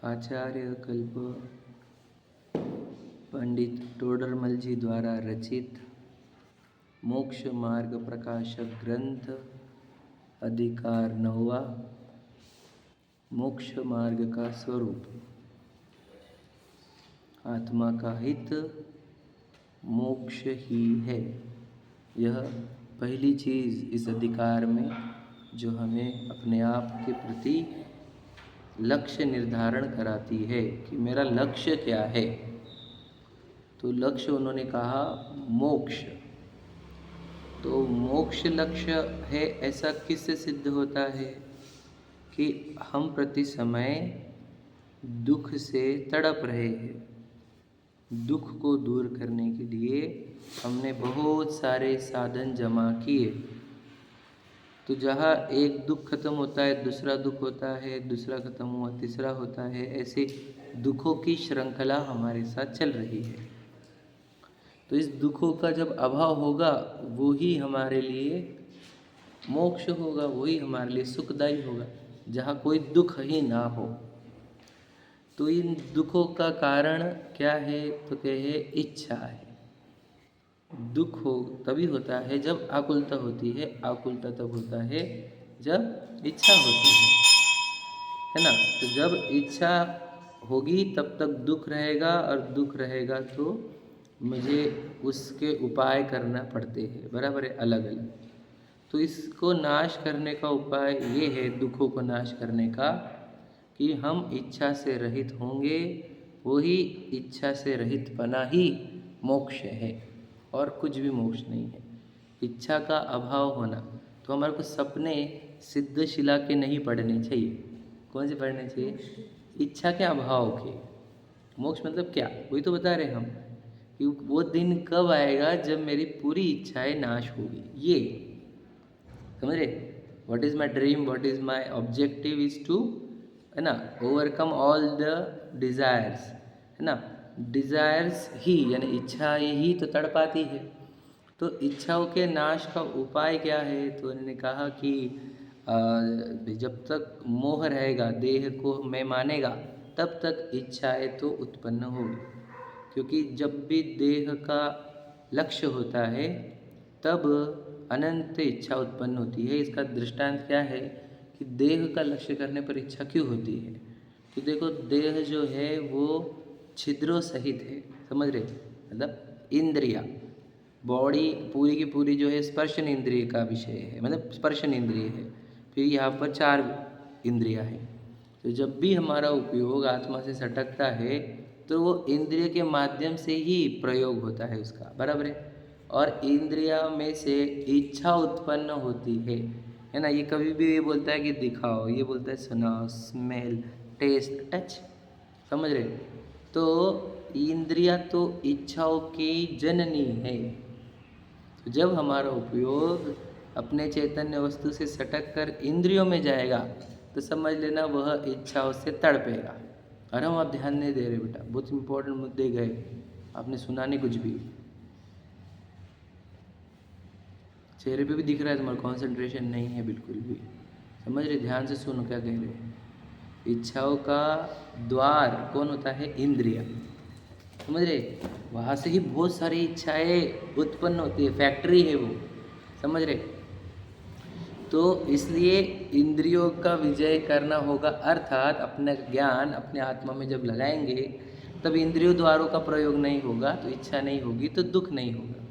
आचार्य कल्प पंडित टोडरमल जी द्वारा रचित मोक्ष मार्ग प्रकाशक ग्रंथ अधिकार 9वां मोक्ष मार्ग का स्वरूप। आत्मा का हित मोक्ष ही है। यह पहली चीज़ इस अधिकार में जो हमें अपने आप के प्रति लक्ष्य निर्धारण कराती है कि मेरा लक्ष्य क्या है। तो लक्ष्य उन्होंने कहा मोक्ष। तो मोक्ष लक्ष्य है ऐसा किससे सिद्ध होता है कि हम प्रति समय दुख से तड़प रहे हैं। दुख को दूर करने के लिए हमने बहुत सारे साधन जमा किए। तो जहाँ एक दुख खत्म होता है दूसरा दुख होता है, दूसरा खत्म हुआ तीसरा होता है, ऐसे दुखों की श्रृंखला हमारे साथ चल रही है। तो इस दुखों का जब अभाव होगा वो ही हमारे लिए मोक्ष होगा, वही हमारे लिए सुखदायी होगा, जहाँ कोई दुख ही ना हो। तो इन दुखों का कारण क्या है? तो कहे इच्छा है। दुख हो तभी होता है जब आकुलता होती है, आकुलता तब होता है जब इच्छा होती है ना। तो जब इच्छा होगी तब तक दुख रहेगा, और दुख रहेगा तो मुझे उसके उपाय करना पड़ते हैं, बराबर है, अलग अलग। तो इसको नाश करने का उपाय ये है, दुखों को नाश करने का, कि हम इच्छा से रहित होंगे। वही इच्छा से रहित पना ही मोक्ष है, और कुछ भी मोक्ष नहीं है। इच्छा का अभाव होना। तो हमारे को सपने सिद्धशिला के नहीं पढ़ने चाहिए। कौन से पढ़ने चाहिए? इच्छा के अभाव के। मोक्ष मतलब क्या, वही तो बता रहे हम कि वो दिन कब आएगा जब मेरी पूरी इच्छाएं नाश होगी। ये समझ रहे? What is my dream, what is my objective is to, है ना, ओवरकम ऑल द डिज़ायर्स, है ना। डिज़ायर्स ही यानी इच्छा ही तो तड़पाती है। तो इच्छाओं के नाश का उपाय क्या है? तो उन्होंने कहा कि जब तक मोह रहेगा, देह को मैं मानेगा, तब तक इच्छाएं तो उत्पन्न होगी। क्योंकि जब भी देह का लक्ष्य होता है तब अनंत इच्छा उत्पन्न होती है। इसका दृष्टांत क्या है कि देह का लक्ष्य करने पर इच्छा क्यों होती है? तो देखो, देह जो है वो छिद्रों सहित है, समझ रहे? मतलब इंद्रिया, बॉडी पूरी की पूरी जो है स्पर्शन इंद्रिय का विषय है, मतलब स्पर्शन इंद्रिय है। फिर यहाँ पर 4 इंद्रिया है। तो जब भी हमारा उपयोग आत्मा से सटकता है तो वो इंद्रिय के माध्यम से ही प्रयोग होता है उसका, बराबर है। और इंद्रिया में से इच्छा उत्पन्न होती है ना। ये कभी भी ये बोलता है कि दिखाओ, ये बोलता है सुनाओ, स्मेल, टेस्ट, टच, समझ रहे? तो इंद्रिया तो इच्छाओं की जननी है। तो जब हमारा उपयोग अपने चैतन्य वस्तु से सटक कर इंद्रियों में जाएगा तो समझ लेना वह इच्छाओं से तड़पेगा। और हम आप ध्यान नहीं दे रहे बेटा, बहुत इंपॉर्टेंट मुद्दे गए, आपने सुना नहीं कुछ भी। चेहरे पे भी दिख रहा है तुम्हारा कंसंट्रेशन नहीं है बिल्कुल भी, समझ रहे? ध्यान से सुनो क्या कह रहे हैं। इच्छाओं का द्वार कौन होता है? इंद्रिया, समझ रहे? वहाँ से ही बहुत सारी इच्छाएं उत्पन्न होती है, फैक्ट्री है वो, समझ रहे? तो इसलिए इंद्रियों का विजय करना होगा, अर्थात अपना ज्ञान अपने आत्मा में जब लगाएंगे तब इंद्रियों द्वारों का प्रयोग नहीं होगा, तो इच्छा नहीं होगी, तो दुख नहीं होगा,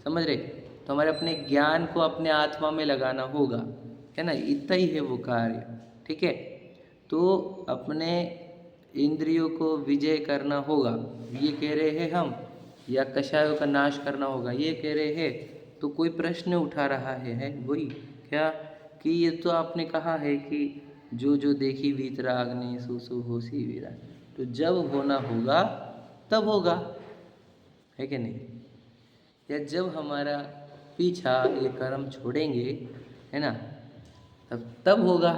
समझ रहे? तो हमारे अपने ज्ञान को अपने आत्मा में लगाना होगा, है ना। इतना ही है वो कार्य, ठीक है। तो अपने इंद्रियों को विजय करना होगा, ये कह रहे हैं हम, या कषायों का नाश करना होगा, ये कह रहे हैं। तो कोई प्रश्न उठा रहा है वही क्या कि ये तो आपने कहा है कि जो जो देखी वीतराग्नि सो सो होसी वीरा। तो जब होना होगा तब होगा, है कि नहीं? या जब हमारा पीछा ये कर्म छोड़ेंगे, है ना, तब होगा।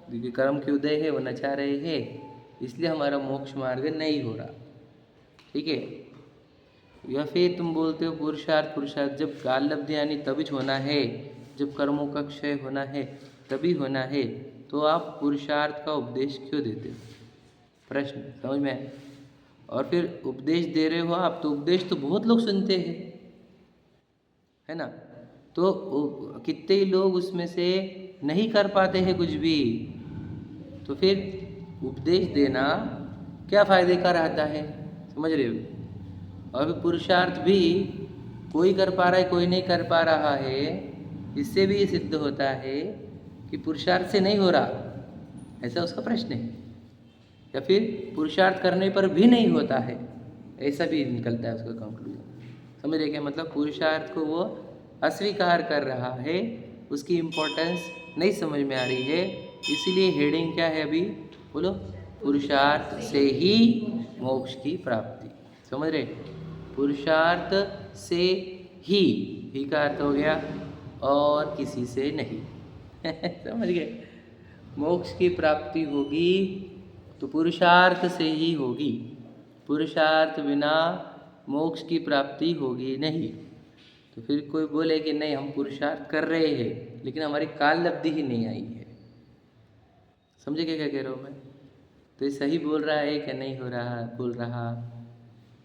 क्योंकि कर्म के उदय है, वो नचा रहे हैं, इसलिए हमारा मोक्ष मार्ग नहीं हो रहा, ठीक है। या फिर तुम बोलते हो पुरुषार्थ, पुरुषार्थ जब काल लब्धि यानी तभी होना है, जब कर्मों का क्षय होना है तभी होना है, तो आप पुरुषार्थ का उपदेश क्यों देते हो? प्रश्न समझ में आया? और फिर उपदेश दे रहे हो आप, तो उपदेश तो बहुत लोग सुनते हैं, है ना? तो कितने ही लोग उसमें से नहीं कर पाते हैं कुछ भी, तो फिर उपदेश देना क्या फ़ायदे का रहता है, समझ रहे हो? और फिर पुरुषार्थ भी कोई कर पा रहा है, कोई नहीं कर पा रहा है, इससे भी ये सिद्ध होता है कि पुरुषार्थ से नहीं हो रहा, ऐसा उसका प्रश्न है। या फिर पुरुषार्थ करने पर भी नहीं होता है, ऐसा भी निकलता है उसका कंक्लूजन। समझ रहे क्या मतलब? पुरुषार्थ को वो अस्वीकार कर रहा है, उसकी इम्पोर्टेंस नहीं समझ में आ रही है, इसीलिए हेडिंग क्या है अभी बोलो? पुरुषार्थ से ही मोक्ष की प्राप्ति। समझ रहे? पुरुषार्थ से ही का अर्थ हो गया और किसी से नहीं। समझ गए? मोक्ष की प्राप्ति होगी तो पुरुषार्थ से ही होगी, पुरुषार्थ बिना मोक्ष की प्राप्ति होगी नहीं। तो फिर कोई बोले कि नहीं हम पुरुषार्थ कर रहे हैं लेकिन हमारी काल लब्धि ही नहीं आई है, समझे क्या कह रहा हूँ मैं? तो ये सही बोल रहा है क्या नहीं हो रहा बोल रहा,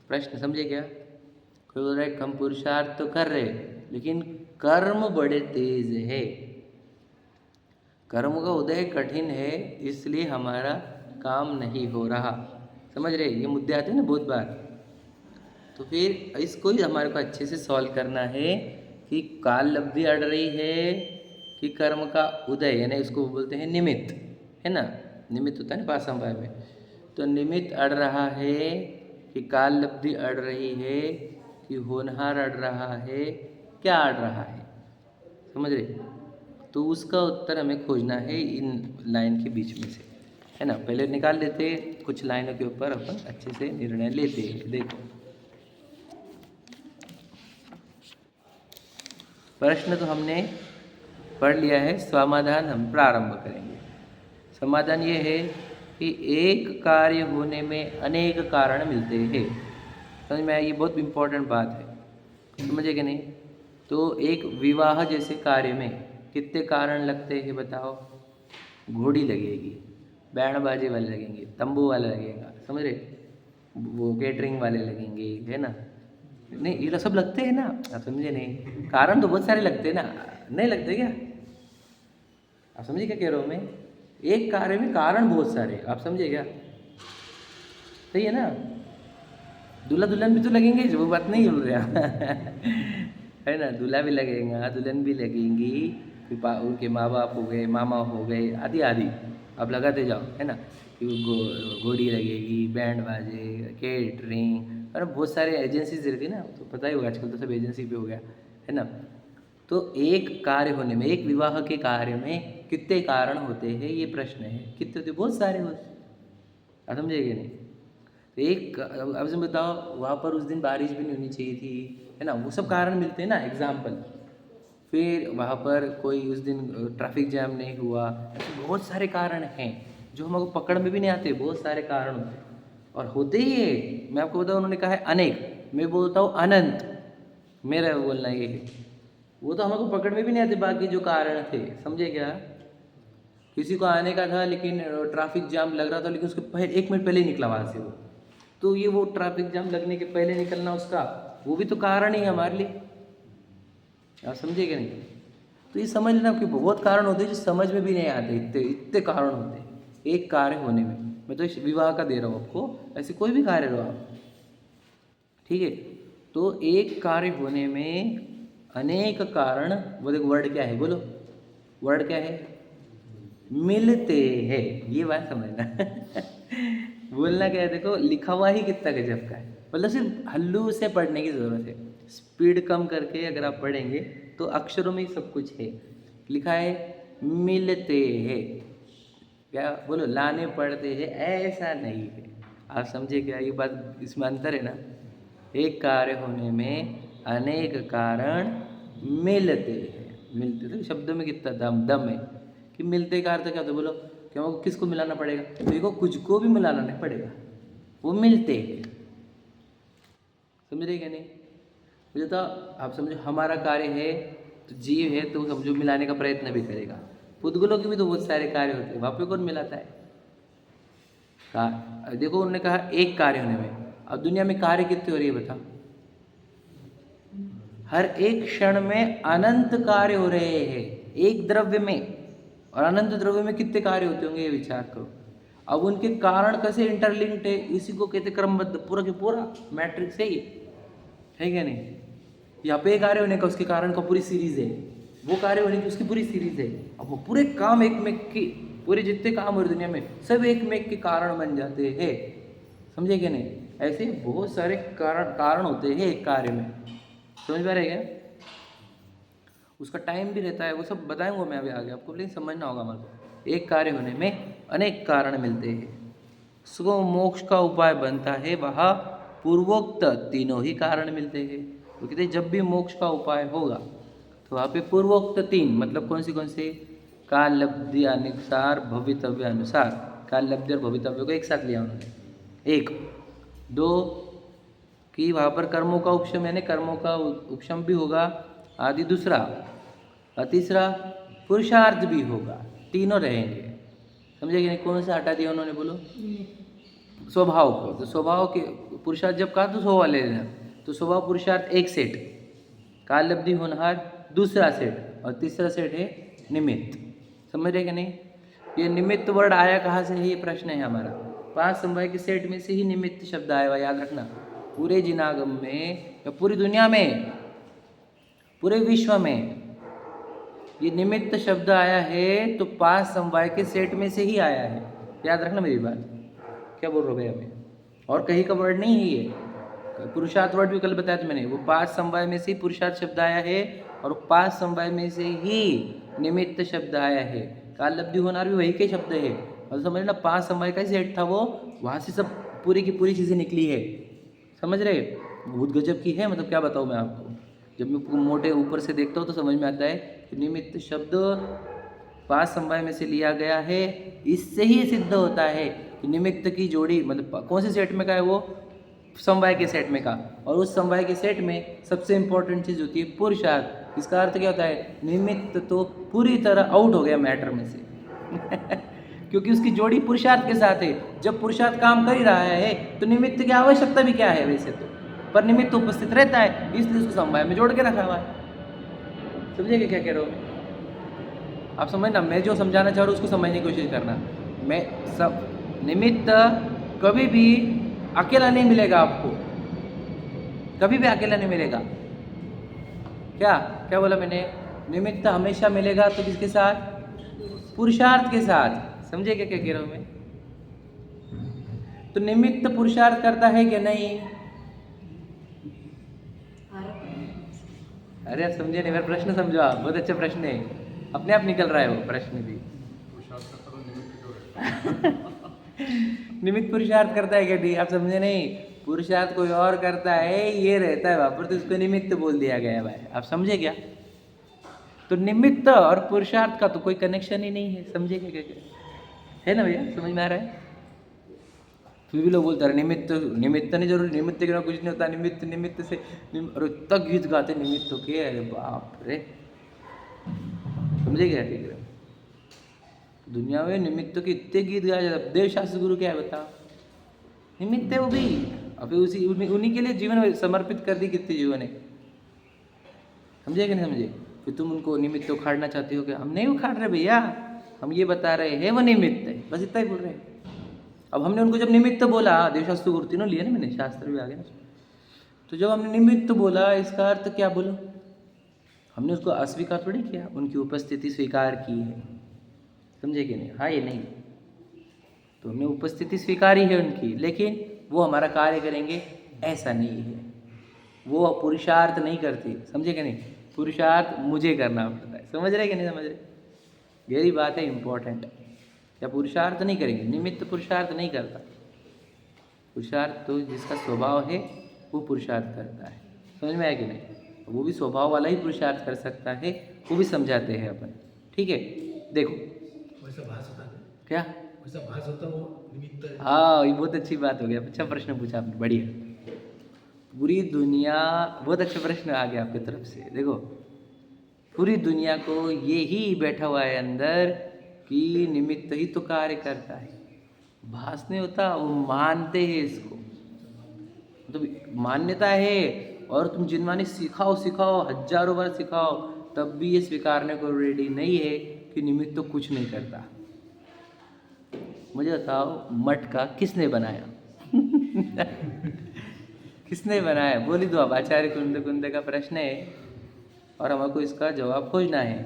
प्रश्न समझे क्या? कोई बोल रहा है हम पुरुषार्थ तो कर रहे लेकिन कर्म बड़े तेज है, कर्म का उदय कठिन है, इसलिए हमारा काम नहीं हो रहा। समझ रहे? ये मुद्दे आते हैं ना बहुत बार। तो फिर इसको ही हमारे को अच्छे से सॉल्व करना है कि काल लब्धि अड़ रही है कि कर्म का उदय, यानी उसको बोलते हैं निमित्त, है ना? निमित्त होता है ना पासंभाय में, तो निमित्त अड़ रहा है कि काल लब्धि अड़ रही है कि होनहार अड़ रहा है, क्या अड़ रहा है? समझ रहे? तो उसका उत्तर हमें खोजना है इन लाइन के बीच में से, है ना? पहले निकाल लेते, कुछ लाइनों के ऊपर अपन अच्छे से निर्णय लेते हैं। देखो प्रश्न तो हमने पढ़ लिया है, समाधान हम प्रारंभ करेंगे। समाधान ये है कि एक कार्य होने में अनेक कारण मिलते हैं। समझ में आया? ये बहुत इम्पोर्टेंट बात है, समझे कि नहीं? तो एक विवाह जैसे कार्य में कितने कारण लगते हैं बताओ? घोड़ी लगेगी, बैंड बाजे वाले लगेंगे, तंबू वाला लगेगा, समझ रहे? वो कैटरिंग वाले लगेंगे, है ना? नहीं ये सब लगते हैं ना, आप समझे नहीं? कारण तो बहुत सारे लगते हैं ना, नहीं लगते क्या? आप समझे क्या कह रहा हूँ मैं? एक कार्य में कारण बहुत सारे, आप समझे क्या? सही है ना? दूल्हा दुल्हन भी तो लगेंगे, जो वो बात नहीं बोल रहा। है ना? दूल्हा भी लगेगा, दुल्हन भी लगेंगी, फिर उनके माँ बाप हो गए, मामा हो गए, आदि आदि, आप लगाते जाओ, है ना? कि घोड़ी लगेगी, बैंड बाजे, केटरिंग, और बहुत सारे एजेंसीज रहती है ना, तो पता ही होगा आजकल तो सब एजेंसी पे हो गया, है ना? तो एक कार्य होने में, एक विवाह के कार्य में कितने कारण होते हैं, ये प्रश्न है। कितने होते? बहुत सारे होते, आप समझेंगे नहीं? तो एक अब से बताओ, वहाँ पर उस दिन बारिश भी नहीं होनी चाहिए थी, है ना? वो सब कारण मिलते हैं ना, एग्जाम्पल। फिर वहाँ पर कोई उस दिन ट्रैफिक जैम नहीं हुआ, ऐसे बहुत सारे कारण हैं जो हमको पकड़ में भी नहीं आते, बहुत सारे कारण होते हैं और होते ही है। मैं आपको बताऊँ, उन्होंने कहा है अनेक, मैं बोलता हूँ अनंत, मेरा बोलना ये है। वो तो हमको पकड़ में भी नहीं आते बाकी जो कारण थे, समझे क्या? किसी को आने का था लेकिन ट्रैफिक जाम लग रहा था, लेकिन उसके पहले 1 मिनट पहले ही निकला वहाँ से वो, तो ये वो ट्रैफिक जाम लगने के पहले निकलना उसका, वो भी तो कारण ही है हमारे लिए, आप समझे क्या नहीं? तो ये समझ लेना कि बहुत कारण होते हैं जो समझ में भी नहीं आते, इतने इतने कारण होते हैं एक कार्य होने में। मैं तो इस विवाह का दे रहा हूँ आपको, ऐसे कोई भी कार्य लो आप, ठीक है? तो एक कार्य होने में अनेक कारण, वो देखो वर्ड क्या है, बोलो वर्ड क्या है? मिलते हैं, ये बात समझना। बोलना क्या है? देखो लिखा हुआ ही कितना गजब का है, मतलब सिर्फ हल्लू से पढ़ने की ज़रूरत है, स्पीड कम करके अगर आप पढ़ेंगे तो अक्षरों में ही सब कुछ है। लिखा है मिलते हैं, क्या बोलो? लाने पड़ते हैं, ऐसा नहीं है, आप समझे क्या? ये बात, इसमें अंतर है ना। एक कार्य होने में अनेक कारण मिलते हैं, मिलते तो शब्दों में कितना दम है कि मिलते का अर्थ क्या होता है बोलो? क्यों? किसको मिलाना पड़ेगा? देखो कुछ को भी मिलाना नहीं पड़ेगा, वो मिलते हैं, समझ रहे क्या नहीं? मुझे तो आप समझो, हमारा कार्य है तो जीव है तो समझो मिलाने का प्रयत्न भी करेगा। पुद्गलों के भी तो बहुत सारे कार्य होते हैं, वहाँ पे कौन मिलाता है? देखो उन्होंने कहा एक कार्य होने में, अब दुनिया में कार्य कितने हो रही है बता? हर एक क्षण में अनंत कार्य हो रहे हैं एक द्रव्य में, और अनंत द्रव्य में कितने कार्य होते होंगे ये विचार करो। अब उनके कारण कैसे इंटरलिंक्ड है, इसी को कहते क्रमबद्ध, पूरा के पूरा मैट्रिक्स है ये, है क्या नहीं? यहाँ पे कार्य होने का उसके कारण का पूरी सीरीज है, वो कार्य होने की उसकी पूरी सीरीज है। अब वो पूरे काम एक में की, पूरे जितने काम हो रहे दुनिया में सब एक में के कारण बन जाते हैं, समझे क्या नहीं? ऐसे बहुत सारे कारण होते हैं एक कार्य में, समझ में आ रहा है क्या? उसका टाइम भी रहता है, वो सब बताऊंगा मैं अभी आगे आपको, लेकिन समझना होगा हमारे को। एक कार्य होने में अनेक कारण मिलते हैं। सो मोक्ष का उपाय बनता है वहाँ पूर्वोक्त तीनों ही कारण मिलते हैं। तो कहते जब भी मोक्ष का उपाय होगा तो वहाँ पे पूर्वोक्त तीन, मतलब कौन से? काल लब्धि अनुसार, भवितव्य अनुसार। काल लब्धि और भवितव्य को एक साथ लिया उन्होंने। एक दो कि वहाँ पर कर्मों का उपशम, यानी कर्मों का उपशम भी होगा आदि। दूसरा और तीसरा पुरुषार्थ भी होगा, तीनों रहेंगे, समझे कि नहीं? कौन सा हटा दिया उन्होंने बोलो? स्वभाव को। तो स्वभाव के पुरुषार्थ जब कहा तो स्वभाव ले लेना, तो स्वभाव पुरुषार्थ एक सेट, काल लब्धि होनहार दूसरा सेट, और तीसरा सेट है निमित्त। समझ रहे कि नहीं? ये निमित्त वर्ड आया कहाँ से है, ये प्रश्न है हमारा। 5 समवाय के सेट में से ही निमित्त शब्द आया हुआ, याद रखना। पूरे जिनागम में या पूरी दुनिया में, पूरे विश्व में ये निमित्त शब्द आया है तो 5 समवाय के सेट में से ही आया है, याद रखना मेरी बात। क्या बोल रहे हो भैया मैं? और कहीं का वर्ड नहीं है ये। पुरुषार्थ वर्ड भी कल बताया था मैंने, वो 5 समवाय में से ही पुरुषार्थ शब्द आया है, और 5 समवाय में से ही निमित्त शब्द आया है। काल लब्धि होनार भी वही के शब्द है, और समझना 5 समवाय का सेट था वो, वहाँ से सब पूरी की पूरी चीज़ें निकली है, समझ रहे? बहुत गजब की है, मतलब क्या बताऊँ मैं आपको। जब मैं मोटे ऊपर से देखता हूँ तो समझ में आता है कि निमित्त शब्द 5 समवाय में से लिया गया है। इससे ही सिद्ध होता है कि निमित्त की जोड़ी, मतलब कौन से सेट में का है वो? समवाय के सेट में का। और उस समवाय के सेट में सबसे इंपॉर्टेंट चीज़ होती है पुरुषार्थ। इसका अर्थ क्या होता है? निमित्त तो पूरी तरह आउट हो गया मैटर में से क्योंकि उसकी जोड़ी पुरुषार्थ के साथ है। जब पुरुषार्थ काम कर ही रहा है तो निमित्त की आवश्यकता भी क्या है वैसे तो, पर निमित्त उपस्थित रहता है, इसलिए उसको समवाय में जोड़ के रखा हुआ है। समझिए क्या कह रहा हूँ आप? समझना, मैं जो समझाना चाह रहा हूँ उसको समझने की कोशिश करना। मैं सब निमित्त कभी भी अकेला नहीं मिलेगा आपको, कभी भी अकेला नहीं मिलेगा। क्या क्या बोला मैंने? निमित्त हमेशा मिलेगा तो किसके साथ? पुरुषार्थ के साथ। समझे क्या क्या कह रहा हूँ मैं? तो निमित्त पुरुषार्थ करता है कि नहीं? अरे आप समझे नहीं, मेरा प्रश्न समझो आप, बहुत अच्छा प्रश्न है, अपने आप निकल रहा है वो प्रश्न भी निमित्त पुरुषार्थ करता है क्या? नहीं, आप समझे नहीं। पुरुषार्थ कोई और करता है, ये रहता है वहाँ पर, तो इसको निमित्त बोल दिया गया है भाई, आप समझे क्या? तो निमित्त और पुरुषार्थ का तो कोई कनेक्शन ही नहीं है, समझे क्या? है ना भैया, समझ में आ रहा है? फिर भी लोग बोलते हैं निमित्त निमित्त नहीं जरूरी, निमित्त के बिना कुछ नहीं होता, निमित्त निमित्त से और इतना गीत गाते निमित्त के, अरे बाप रे, समझे क्या? ठीक है, दुनिया में निमित्त के इतने गीत गाए जाते। देव शास्त्र गुरु क्या है बताओ? निमित्त है वो भी, अभी उसी उन्हीं के लिए जीवन समर्पित कर दी, कितने जीवन है, समझे कि नहीं समझे? फिर तुम उनको निमित्त उखाड़ना चाहते हो क्या? हम नहीं उखाड़ रहे भैया, हम ये बता रहे हैं वो निमित्त है, बस इतना ही बोल रहे हैं। अब हमने उनको जब निमित्त बोला, देवशास्त्र गुरु तीनों लिए ना मैंने, शास्त्र भी आ गया ना, तो जब हमने निमित्त बोला इसका अर्थ क्या बोलो? हमने उसको अस्वीकार थोड़ी किया, उनकी उपस्थिति स्वीकार की है, समझे कि नहीं? हाँ ये नहीं, तो हमने उपस्थिति स्वीकारी है उनकी, लेकिन वो हमारा कार्य करेंगे ऐसा नहीं है, वो पुरुषार्थ नहीं करते, समझे कि नहीं? पुरुषार्थ मुझे करना पड़ता है, समझ रहे कि नहीं समझ रहे? यही बात है इम्पोर्टेंट। या पुरुषार्थ नहीं करेंगे, निमित्त पुरुषार्थ नहीं करता, पुरुषार्थ तो जिसका स्वभाव है वो पुरुषार्थ करता है, समझ में आया कि नहीं? वो भी स्वभाव वाला ही पुरुषार्थ कर सकता है, वो भी समझाते हैं अपन, ठीक है? देखो वैसा भास होता है क्या, वैसा भास होता वो निमित्त है। हाँ ये बहुत अच्छी बात हो गया, अच्छा प्रश्न पूछा आपने, बढ़िया। पूरी दुनिया, बहुत अच्छा प्रश्न आ गया आपकी तरफ से। देखो पूरी दुनिया को ये ही बैठा हुआ है अंदर कि निमित्त ही तो कार्य करता है, भास नहीं होता, वो मानते हैं इसको, मतलब मान्यता है। और तुम जिनमानी सिखाओ सिखाओ, हजारों बार सिखाओ, तब भी ये स्वीकारने को रेडी नहीं है कि निमित्त तो कुछ नहीं करता। मुझे बताओ, मटका किसने बनाया? किसने बनाया? बोली दो। अब आचार्य कुंद कुंद का प्रश्न है और हमको इसका जवाब खोजना है।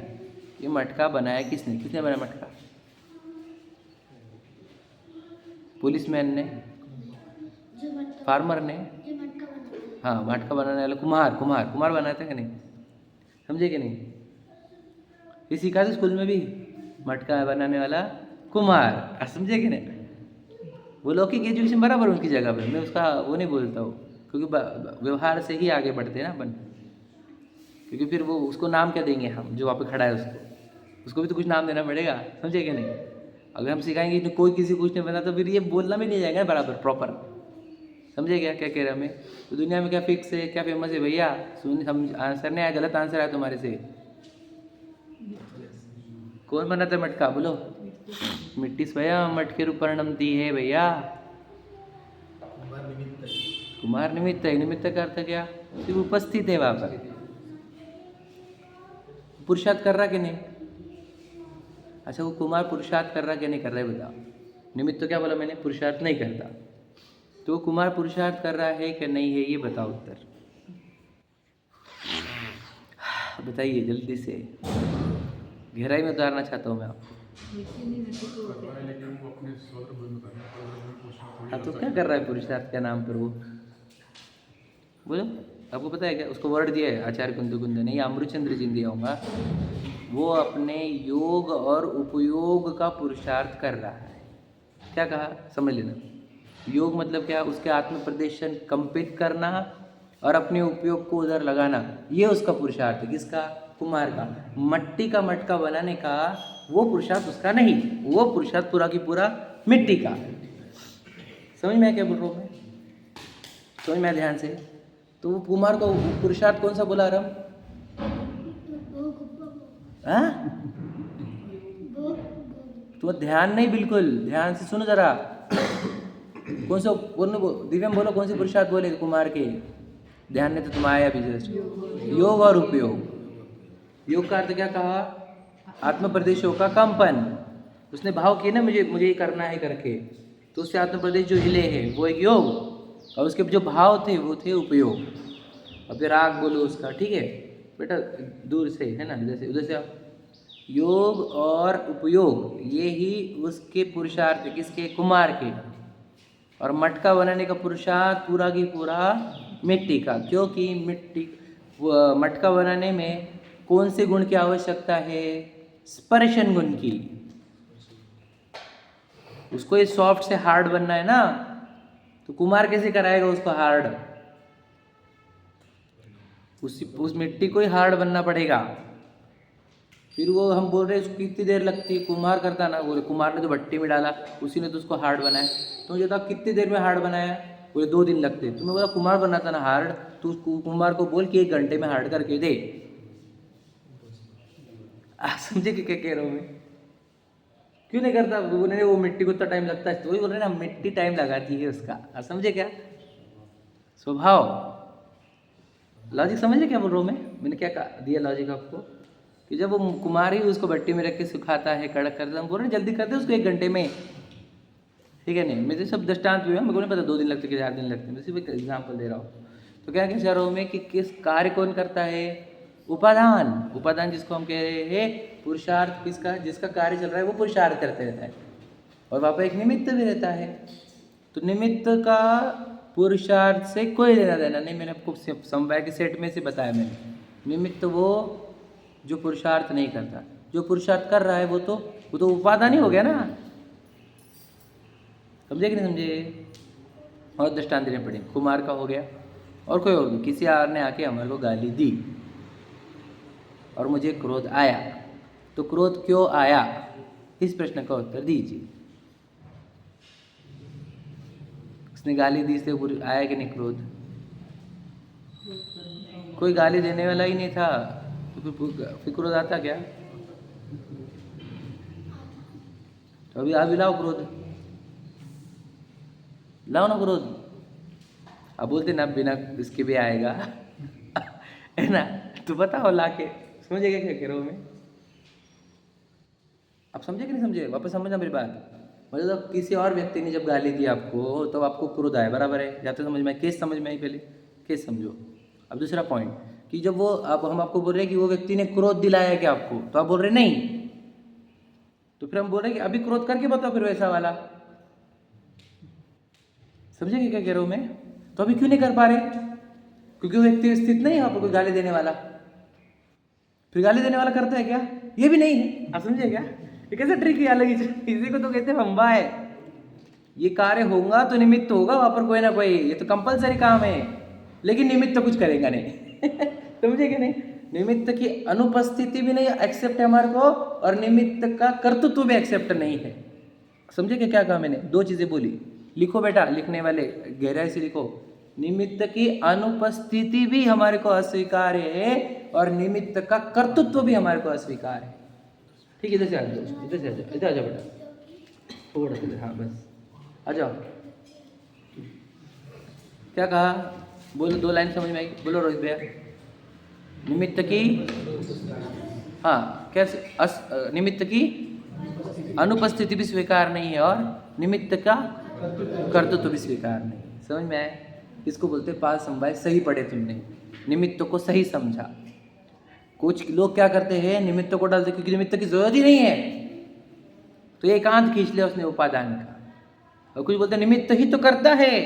ये मटका बनाया किसने? किसने बनाया मटका? पुलिसमैन ने? फार्मर ने? हाँ, मटका बनाने वाला कुम्हार। कुम्हार बनाते कि नहीं? समझे कि नहीं? ये सीखा था स्कूल में भी, मटका बनाने वाला कुम्हार। समझे कि नहीं? वो लौकिक एजुकेशन बराबर उनकी जगह पे, मैं उसका वो नहीं बोलता हूँ, क्योंकि व्यवहार से ही आगे बढ़ते हैं ना अपन। क्योंकि फिर वो उसको नाम क्या देंगे हम, जो वहाँ पे खड़ा है उसको भी तो कुछ नाम देना पड़ेगा। समझे कि नहीं? अगर हम सिखाएंगे कि कोई किसी कुछ नहीं बना, तो फिर ये बोलना भी नहीं जाएगा बराबर प्रॉपर। समझे क्या क्या कह रहे हमें? तो दुनिया में क्या फिक्स है, क्या फेमस है भैया? सुन, हम आंसर नहीं आया, गलत आंसर आया तुम्हारे से। कौन बनाता है मटका? बोलो। मिट्टी स्वयं मटके रूप परिणमती है भैया। कुमार निमित्त है। निमित्त का अर्थ क्या? सिर्फ उपस्थित है वहां पर। पुरुषार्थ कर रहा कि नहीं? अच्छा, वो कुमार पुरुषार्थ कर रहा कि नहीं कर रहा है बताओ? निमित्त तो क्या बोला मैंने? पुरुषार्थ नहीं करता। तो कुमार पुरुषार्थ कर रहा है कि नहीं है, ये बताओ उत्तर। बताइए जल्दी से, गहराई में उतारना चाहता हूँ मैं आपको। हाँ, तो क्या कर रहा है पुरुषार्थ के नाम पर वो? बोलो। आपको पता है क्या उसको वर्ड दिया है आचार्य कुंद कुंद ने, या अमृतचंद्र जी दिया होगा? वो अपने योग और उपयोग का पुरुषार्थ कर रहा है। क्या कहा? समझ लेना। योग मतलब क्या? उसके आत्म प्रदर्शन कंपित करना और अपने उपयोग को उधर लगाना, ये उसका पुरुषार्थ है। किसका? कुमार का। मट्टी का मटका बनाने का वो पुरुषार्थ उसका नहीं, वो पुरुषार्थ पूरा की पूरा मिट्टी का। समझ में आया क्या बोल रहा हूँ मैं? समझ में आया ध्यान से? तो वो कुमार को पुरुषार्थ कौन सा बोला रहा? हाँ, तो ध्यान नहीं, बिल्कुल ध्यान से सुनो जरा। कौन सा बोलने? दिव्यम बोलो, कौन से पुरुषार्थ बोले कुमार के? ध्यान नहीं तो तुम आया भी जस्ट। योग और उपयोग। योग का अर्थ क्या कहा? आत्म प्रदेशों का कंपन। उसने भाव किया ना, मुझे ये करना है करके, तो उससे आत्म प्रदेश जो हिले है वो एक योग, और उसके जो भाव थे वो थे उपयोग। और फिर राग बोलो उसका, ठीक है बेटा? दूर से है ना, जैसे उधर से आप। योग और उपयोग, ये ही उसके पुरुषार्थ, किसके? कुमार के। और मटका बनाने का पुरुषार्थ पूरा की पूरा मिट्टी का, क्योंकि मटका बनाने में कौन से गुण की आवश्यकता है? स्पर्शन गुण की। उसको ये सॉफ्ट से हार्ड बनना है ना, तो कुमार कैसे कराएगा उसको हार्ड? उस मिट्टी को ही हार्ड बनना पड़ेगा। फिर वो हम बोल रहे हैं उसको कितनी देर लगती है? कुम्हार करता ना, बोले कुम्हार ने तो भट्टी में डाला, उसी ने तो उसको हार्ड बनाया। तो मुझे बताओ कितनी देर में हार्ड बनाया? बोले 2 दिन लगते। तुम्हें बोला कुम्हार बनाता ना हार्ड, तो कुम्हार को बोल के 1 घंटे में हार्ड करके दे। समझे कि क्या कह रहा हूँ मैं? क्यों नहीं करता? बोले वो मिट्टी को इतना टाइम लगता है, तो वही बोल रहे ना, मिट्टी टाइम लगाती है उसका। समझे क्या? स्वभाव, लॉजिक समझे क्या बोल रहा हूँ मैं? मैंने क्या दिया लॉजिक आपको? कि जब वो कुमार ही उसको भट्टी में रख के सुखाता है, कड़क करता है, हम बोल रहे जल्दी करते उसको 1 घंटे में, ठीक है? नहीं, मेरे सब दृष्टांत हुए हैं, मेरे को नहीं पता 2 दिन लगते कि 4 दिन लगते, मैं सिर्फ एक एग्जाम्पल दे रहा हूँ। तो क्या चाह रहा हूँ मैं कि किस कार्य कौन करता है? उपादान जिसको हम कह रहे हैं पुरुषार्थ, किसका? जिसका कार्य चल रहा है वो पुरुषार्थ करते रहता है, और वहाँ पर एक निमित्त भी रहता है। तो निमित्त का पुरुषार्थ से कोई लेना देना नहीं। मैंने आपको समवाय के सेट में से बताया मैंने, निमित्त वो जो पुरुषार्थ नहीं करता, जो पुरुषार्थ कर रहा है वो तो उपादान ही हो गया ना। समझे कि नहीं समझे? और दृष्टांत देने पड़े। कुमार का हो गया, और कोई और भी, किसी और ने आके हमारे को गाली दी और मुझे क्रोध आया, तो क्रोध क्यों आया, इस प्रश्न का उत्तर दीजिए। उसने गाली दी से आया कि नहीं क्रोध? कोई गाली देने वाला ही नहीं था, तो फिर क्रोध आता क्या? तो अभी लाओ क्रोध। लाओ ना क्रोध। अब बोलते ना बिना इसके भी आएगा है ना, तो बताओ ला के। समझेगा क्या कह रहा हूँ मैं? आप समझे कि नहीं समझे? वापस समझना मेरी बात। मतलब किसी और व्यक्ति ने जब गाली दी आपको तो आपको क्रोध आया, बराबर है? जाते समझ में, केस समझ में आई पहले, केस समझो। अब दूसरा पॉइंट कि जब वो अब हम आपको बोल रहे हैं कि वो व्यक्ति ने क्रोध दिलाया क्या आपको, तो आप बोल रहे नहीं, तो फिर हम बोल रहे हैं कि अभी क्रोध करके बताओ फिर वैसा वाला। समझेंगे क्या कह रहा हूँ मैं? तो अभी क्यों नहीं कर पा रहे? क्योंकि वो व्यक्ति स्थित नहीं है वहाँ पर कोई गाली देने वाला। फिर गाली देने वाला करता है क्या? ये भी नहीं है। आप समझे क्या? ये कैसा ट्रिक है अलग ही, इसी को तो कहते हैं फंबा है। ये कार्य होगा तो निमित्त होगा वहां पर कोई ना कोई, ये तो कंपलसरी काम है, लेकिन निमित्त तो कुछ करेगा नहीं समझे क्या नहीं? निमित्त की अनुपस्थिति भी नहीं एक्सेप्ट है हमारे को, और निमित्त का कर्तृत्व भी एक्सेप्ट नहीं है। समझे क्या कहा मैंने? दो चीजें बोली। लिखो बेटा, लिखने वाले गहराई से लिखो। निमित्त की अनुपस्थिति भी हमारे को अस्वीकार्य है, और निमित्त का कर्तृत्व भी हमारे को अस्वीकार है। ठीक है, इधर से आ जाओ, इधर से आ जाओ, इधर आ जाओ बेटा, थोड़ा सा, हाँ बस आ जाओ। क्या कहा? बोलो, दो लाइन समझ में आई? बोलो रोहित भैया। निमित्त की, हाँ कैसे? निमित्त की अनुपस्थिति भी स्वीकार नहीं है, और निमित्त का कर्तृत्व भी स्वीकार नहीं। समझ में आया? इसको बोलते पास संवाय। सही पढ़े तुमने, निमित्त को सही समझा। कुछ लोग क्या करते हैं, निमित्त को डालते क्योंकि निमित्त की जरूरत ही नहीं है, तो ये एकांत खींच लिया उसने उपादान का। और कुछ बोलते निमित्त ही तो करता है,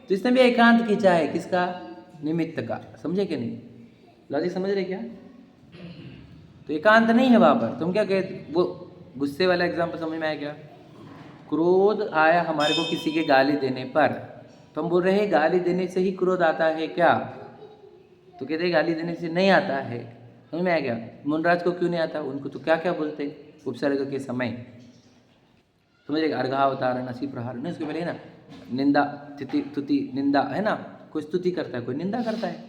तो इसने भी एकांत खींचा है। किसका? निमित्त का। समझे कि नहीं? लॉजिक समझ रहे क्या? तो एकांत नहीं है वहां पर। तुम क्या कहते, वो गुस्से वाला एग्जाम्पल समझ में आया क्या? क्रोध आया हमारे को किसी के गाली देने पर, तो हम बोल रहे हैं गाली देने से ही क्रोध आता है क्या? तो कहते हैं गाली देने से नहीं आता है। समझ में आया क्या? मुनराज को क्यों नहीं आता? उनको तो क्या क्या बोलते उपसर्ग के समय। समझिएगा, अर्घावतार, नसी प्रहार, नहीं उसके पहले है ना निंदा, तिथि तुति निंदा, है ना? कोई स्तुति करता है, कोई निंदा करता है।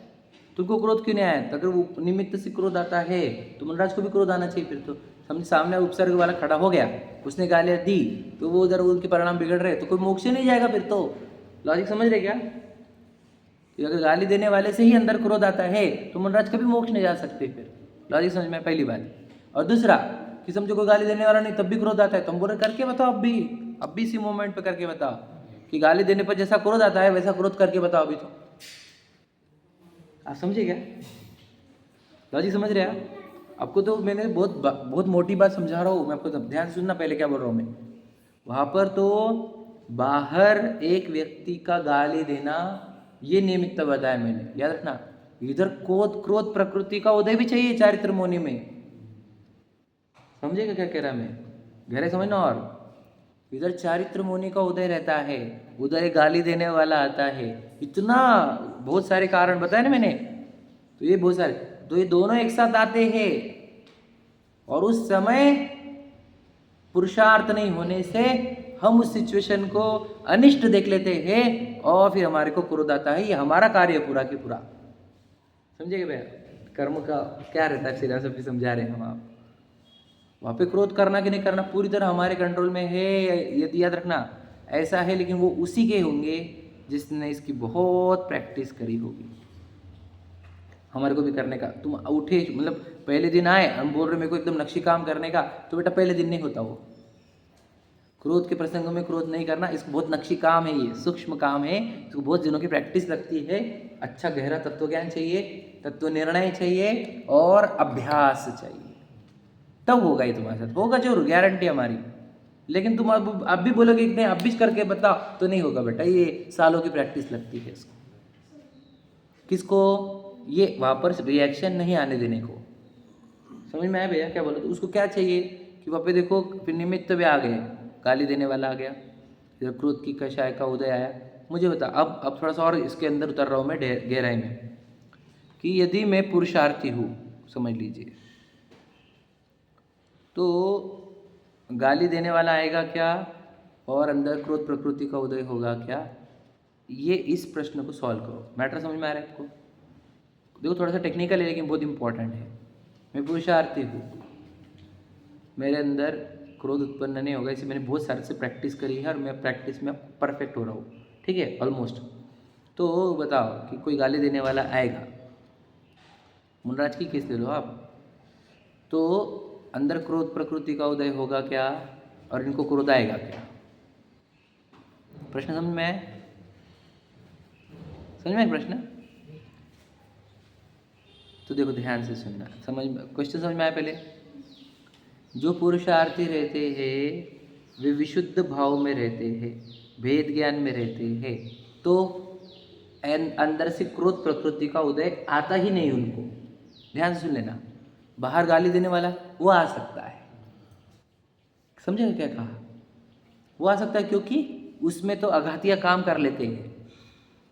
तुमको क्रोध क्यों नहीं आया? तो अगर वो निमित्त से क्रोध आता है तो मुनराज को भी क्रोध आना चाहिए। फिर तो समझ, सामने उपसर्ग वाला खड़ा हो गया, उसने गालियाँ दी, तो वो उधर उनके परिणाम बिगड़ रहे, तो कोई मोक्ष नहीं जाएगा फिर तो। लॉजिक समझ रहे क्या? कि अगर गाली देने वाले से ही अंदर क्रोध आता है तो मुनराज कभी मोक्ष नहीं जा सकते। फिर लॉजिक समझ में? पहली बात। और दूसरा कि समझो कोई गाली देने वाला नहीं तब भी क्रोध आता है, तो हम बोल रहे करके बताओ, अब भी इसी मोमेंट पे करके बताओ कि गाली देने पर जैसा क्रोध आता है वैसा क्रोध करके बताओ अभी। तो आप समझे क्या? लॉजिक समझ रहे हैं? आपको तो मैंने बहुत मोटी बात समझा रहा हूँ मैं आपको, तब ध्यान से सुनना पहले क्या बोल रहा हूँ मैं। वहां पर तो बाहर एक व्यक्ति का गाली देना ये निमित्त बताया मैंने, याद रखना। इधर क्रोध प्रकृति का उदय भी चाहिए चारित्र मोनि में। समझेगा क्या कह रहा मैं? गहरे समझना। और इधर चारित्र मुनि का उदय रहता है, उधर एक गाली देने वाला आता है। इतना बहुत सारे कारण बताए ना मैंने, तो ये बहुत सारे, तो ये दोनों एक साथ आते हैं, और उस समय पुरुषार्थ नहीं होने से हम उस सिचुएशन को अनिष्ट देख लेते हैं, और फिर हमारे को क्रोध आता है। ये हमारा कार्य पूरा की पूरा। समझेगा भैया? कर्म का क्या रहता है, फिलॉसफी समझा रहे हैं हम आप। वहाँ पे क्रोध करना कि नहीं करना पूरी तरह हमारे कंट्रोल में है, यदि याद रखना ऐसा है। लेकिन वो उसी के होंगे जिसने इसकी बहुत प्रैक्टिस करी होगी। हमारे को भी करने का, तुम उठे मतलब पहले दिन आए, हम बोल रहे मेरे को एकदम नक्शी काम करने का, तो बेटा पहले दिन नहीं होता वो। क्रोध के प्रसंग में क्रोध नहीं करना, इसको बहुत नक्शी काम है, ये सूक्ष्म काम है, इसको बहुत दिनों की प्रैक्टिस लगती है। अच्छा गहरा तत्व ज्ञान चाहिए, तत्व निर्णय चाहिए, और अभ्यास चाहिए, तब होगा ये तुम्हारे साथ। होगा जरूर, गारंटी हमारी। लेकिन तुम अब भी बोलोगे कि नहीं अब भी करके बताओ, तो नहीं होगा बेटा। ये सालों की प्रैक्टिस लगती है इसको। किसको? ये वहाँ पर रिएक्शन नहीं आने देने को। समझ में आया भैया क्या बोलो? तो उसको क्या चाहिए कि वहाँ पे देखो फिर निमित्त भी आ गए, गाली देने वाला आ गया, फिर क्रोध की कषाय का उदय आया। मुझे बता, अब थोड़ा सा और इसके अंदर उतर रहा हूँ मैं गहराई में, कि यदि मैं पुरुषार्थी हूँ, समझ लीजिए, तो गाली देने वाला आएगा क्या, और अंदर क्रोध प्रकृति का उदय होगा क्या? ये इस प्रश्न को सॉल्व करो। मैटर समझ में आ रहा है आपको? देखो थोड़ा सा टेक्निकल है लेकिन बहुत इंपॉर्टेंट है। मैं पुरुषार्थी हूँ, मेरे अंदर क्रोध उत्पन्न नहीं होगा, इसे मैंने बहुत सारे से प्रैक्टिस करी है, और मैं प्रैक्टिस में परफेक्ट हो रहा हूँ। ठीक है, ऑलमोस्ट। तो बताओ कि कोई गाली देने वाला आएगा, मुनराज की केस ले लो आप, तो अंदर क्रोध प्रकृति का उदय होगा क्या, और इनको क्रोध आएगा क्या? प्रश्न समझ में आया? समझ में आया प्रश्न? तो देखो ध्यान से सुनना, समझ में क्वेश्चन समझ में आया? पहले जो पुरुषार्थी रहते हैं वे विशुद्ध भाव में रहते हैं, भेद ज्ञान में रहते हैं, तो अंदर से क्रोध प्रकृति का उदय आता ही नहीं उनको। ध्यान से सुन लेना, बाहर गाली देने वाला वो आ सकता है, समझे क्या कहा? वो आ सकता है क्योंकि उसमें तो अघातिया काम कर लेते हैं,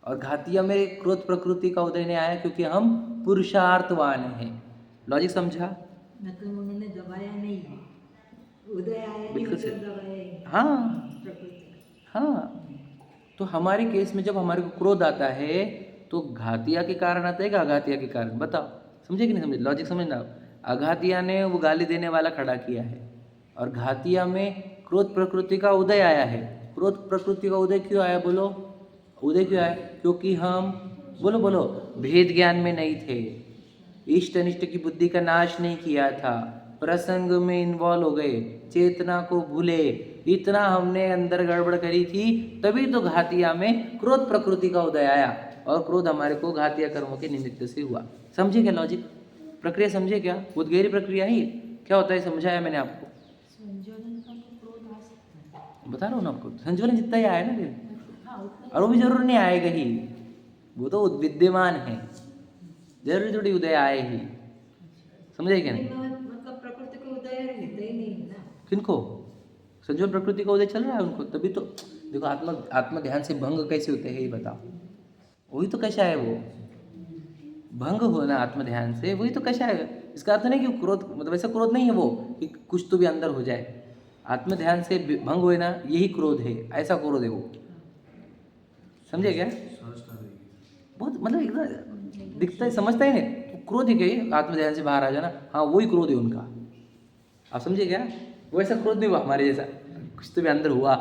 और घातिया में क्रोध प्रकृति का उदय नहीं आया क्योंकि हम पुरुषार्थवान हैं। लॉजिक समझा? मतलब उन्होंने दबाया नहीं, उदय आया, बिल्कुल मतलब सही। दबाया हाँ प्रकृति। हाँ, तो हमारे केस में जब हमारे को क्रोध आता है तो घातिया के कारण आता है कि अघातिया के कारण? बताओ, समझे कि नहीं समझे? लॉजिक समझना। अघातिया ने वो गाली देने वाला खड़ा किया है, और घातिया में क्रोध प्रकृति का उदय आया है। क्रोध प्रकृति का उदय क्यों आया? बोलो, उदय क्यों आया? क्योंकि हम, बोलो बोलो, भेद ज्ञान में नहीं थे, इष्ट अनिष्ट की बुद्धि का नाश नहीं किया था, प्रसंग में इन्वॉल्व हो गए, चेतना को भूले, इतना हमने अंदर गड़बड़ करी थी, तभी तो घातिया में क्रोध प्रकृति का उदय आया, और क्रोध हमारे को घातिया कर्मों के निमित्त से हुआ। समझे क्या लॉजिक? प्रक्रिया समझे क्या? बहुत गहरी प्रक्रिया है ये। क्या होता है समझाया मैंने आपको, संयोजन का तो क्रोध आ सकता है। बता रहा हूँ ना आपको, संजोलन जितना ही आया ना फिर, हाँ, उतना और वो भी जरूर नहीं आएगा ही, वो तो विद्यमान है, जरूरी थोड़ी उदय आए ही। समझे क्या नहीं? मतलब प्रकृति को उदय रहता ही नहीं है ना। किनको? संजोग प्रकृति का उदय चल रहा है उनको, तभी तो देखो आत्म ध्यान से भंग कैसे होते हैं ये बताओ। वही तो कैसा है वो भंग होना आत्म ध्यान से, वही तो कैसा है। इसका अर्थ नहीं कि क्रोध, मतलब ऐसा क्रोध नहीं है वो कि कुछ तो भी अंदर हो जाए। आत्म ध्यान से भंग होए ना, यही क्रोध है, ऐसा क्रोध है वो। समझे क्या? बहुत मतलब एकदम दिखता है, समझता ही नहीं तो क्रोध ही कही, आत्म ध्यान से बाहर आ जाना, हाँ वही क्रोध है उनका। आप समझे क्या? वो ऐसा क्रोध नहीं हुआ हमारे जैसा, कुछ तो भी अंदर हुआ,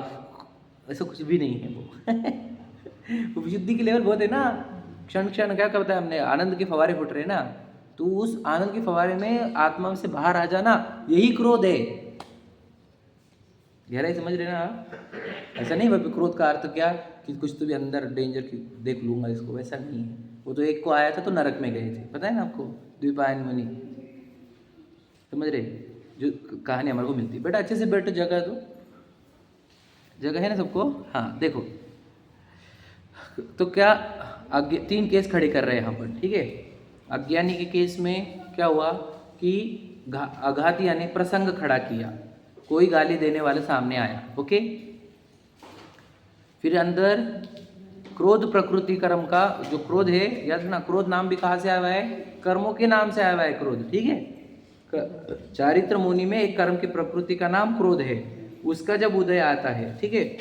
ऐसा कुछ भी नहीं है वो। वो विशुद्धि की लेवल बहुत है ना, क्षण क्षण क्या करता है, हमने आनंद के फवारे फुट रहे ना, तो उस आनंद के फवारे में आत्मा से बाहर आ जाना, यही क्रोध है। गहराई समझ रहे ना आप? ऐसा नहीं भाई क्रोध का अर्थ क्या कि कुछ तो भी अंदर डेंजर की देख लूंगा इसको, वैसा नहीं है। वो तो एक को आया था तो नरक में गए थे, पता है ना आपको, द्वीपायन मुनि, समझ रहे? जो कहानी हमारे को मिलती है। बेटा अच्छे से बैठो, जगह दो, जगह है ना सबको? हाँ देखो, तो क्या तीन केस खड़े कर रहे हैं यहाँ पर, ठीक है। अज्ञानी के केस में क्या हुआ कि अघातिया ने प्रसंग खड़ा किया, कोई गाली देने वाले सामने आया, ओके। फिर अंदर क्रोध प्रकृति कर्म का जो क्रोध है, याद रखना क्रोध नाम भी कहाँ से आया हुआ है? कर्मों के नाम से आया हुआ है क्रोध, ठीक है। चारित्र मुनि में एक कर्म की प्रकृति का नाम क्रोध है, उसका जब उदय आता है, ठीक है,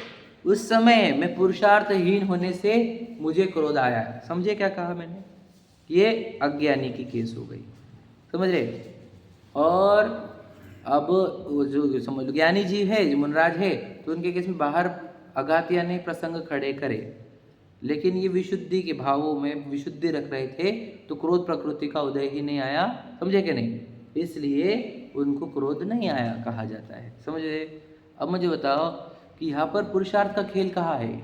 उस समय मैं पुरुषार्थहीन होने से मुझे क्रोध आया है। समझे क्या कहा मैंने? ये अज्ञानी की केस हो गई, समझ रहे? और अब जो समझ लो ज्ञानी जी है, जो मुनराज है, तो उनके केस में बाहर अघातिया ने प्रसंग खड़े करे, लेकिन ये विशुद्धि के भावों में विशुद्धि रख रहे थे, तो क्रोध प्रकृति का उदय ही नहीं आया। समझे कि नहीं? इसलिए उनको क्रोध नहीं आया कहा जाता है, समझ रहे? अब मुझे बताओ कि यहाँ पर पुरुषार्थ का खेल कहाँ है?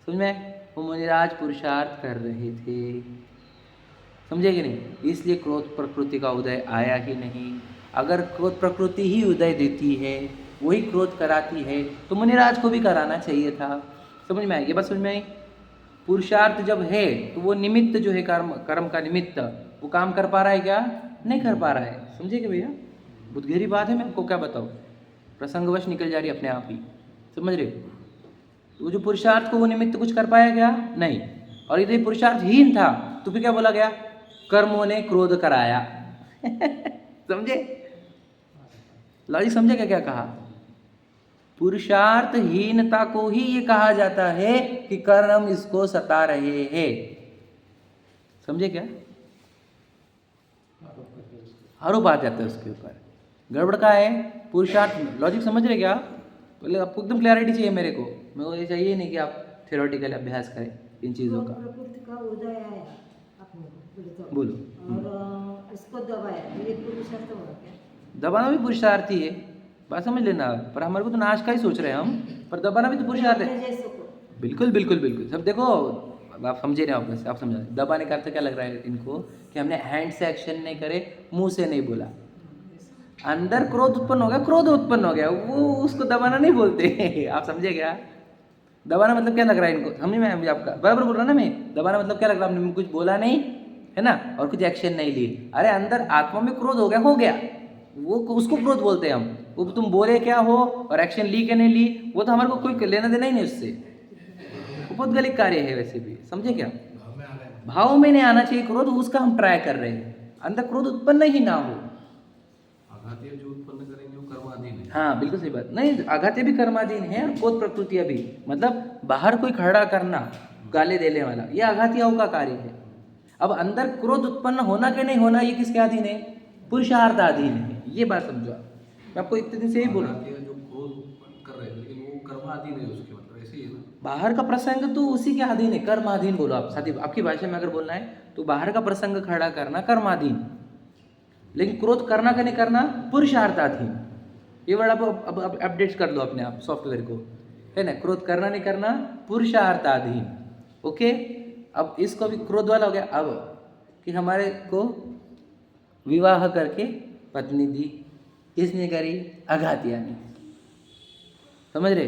समझ में? वो मुनिराज पुरुषार्थ कर रहे थे, समझे कि नहीं? इसलिए क्रोध प्रकृति का उदय आया ही नहीं। अगर क्रोध प्रकृति ही उदय देती है, वही क्रोध कराती है, तो मुनिराज को भी कराना चाहिए था। समझ में आई? ये बात समझ में आई? पुरुषार्थ जब है तो वो निमित्त जो है, कर्म का निमित्त, वो काम कर पा रहा है क्या? नहीं कर पा रहा है। समझे कि भैया? बहुत गहरी बात है, मैं आपको क्या बताऊँ, प्रसंगवश निकल जा रही अपने आप ही, समझ रहे? तो जो पुरुषार्थ को वो निमित्त कुछ कर पाया क्या? नहीं। और यदि पुरुषार्थहीन था तो फिर क्या बोला गया? कर्मों ने क्रोध कराया। समझे? लॉजिक समझे क्या कहा? पुरुषार्थहीनता को ही ये कहा जाता है कि कर्म इसको सता रहे हैं। समझे क्या? आरोप आ जाता है उसके ऊपर। गड़बड़ का है पुरुषार्थ में। लॉजिक समझ रहे क्या? पहले आपको एकदम क्लैरिटी चाहिए मेरे को, मेरे को ये चाहिए नहीं कि आप थ्योरेटिकल अभ्यास करें इन चीज़ों का। प्रकृति का उदय आया अपने को, बोले तो। बोलो। और उसको दबाया, तो ये पुरुषार्थ हुआ क्या? दबाना भी पुरुषार्थ ही है, बात समझ लेना। पर हमारे को तो नाश का ही सोच रहे हैं हम, पर दबाना भी तो पुरुषार्थ है। अपने जैसों को। बिल्कुल बिल्कुल बिल्कुल। सब देखो, अब आप समझे नहीं, आप आप समझा। दबाने का अर्थ क्या लग रहा है इनको, कि हमने हैंड से एक्शन नहीं करे, मुंह से नहीं बोला, अंदर क्रोध उत्पन्न हो गया, क्रोध उत्पन्न हो गया, वो उसको दबाना नहीं बोलते। आप समझे क्या? दबाना मतलब क्या लग रहा है इनको, समझ में आया आपका? बराबर बोल रहा ना मैं? दबाना मतलब क्या लग रहा है, आपने कुछ बोला नहीं है ना, और कुछ एक्शन नहीं लिए। अरे अंदर आत्मा में क्रोध हो गया, वो उसको क्रोध बोलते हैं हम। वो तुम बोले क्या हो और एक्शन ली के नहीं ली, वो तो हमारे को कोई लेना देना ही नहीं उससे। वो बहुत गलत कार्य है वैसे भी, समझे क्या? भाव में आ गए। भाव में नहीं आना चाहिए क्रोध, उसका हम ट्राई कर रहे हैं, अंदर क्रोध उत्पन्न ही ना हो। आघातीय जो उत्पन्न करेंगे वो कर्माधीन है। हाँ बिल्कुल सही बात। नहीं, आघाते भी कर्माधीन है और क्रोध प्रकृतियाँ भी, मतलब बाहर कोई खड़ा करना, गाली देने वाला, ये आघातियों का कार्य है। अब अंदर क्रोध उत्पन्न होना कि नहीं होना, ये किसके अधीन है? पुरुषार्थ अधीन है। ये बात समझो आप। मैं आपको इतने दिन से ही बोल रहा हूँ, आघातीय जो क्रोध उत्पन्न कर रहे हैं, लेकिन वो कर्माधीन है उसके, मतलब ऐसे ही है ना। बाहर का प्रसंग तो उसी के अधीन है, कर्माधीन बोलो आप साथी। आपकी भाषा में अगर बोलना है तो बाहर का प्रसंग खड़ा करना कर्माधीन, लेकिन क्रोध करना कि नहीं करना पुरुषार्थाधीन। ये वर्ड आप अब अपडेट कर लो अपने आप सॉफ्टवेयर को, है ना? क्रोध करना नहीं करना पुरुषार्थाधीन। ओके, अब इसको भी क्रोध वाला हो गया। अब कि हमारे को विवाह करके पत्नी दी, किसने करी? अघातिया ने। समझ रहे?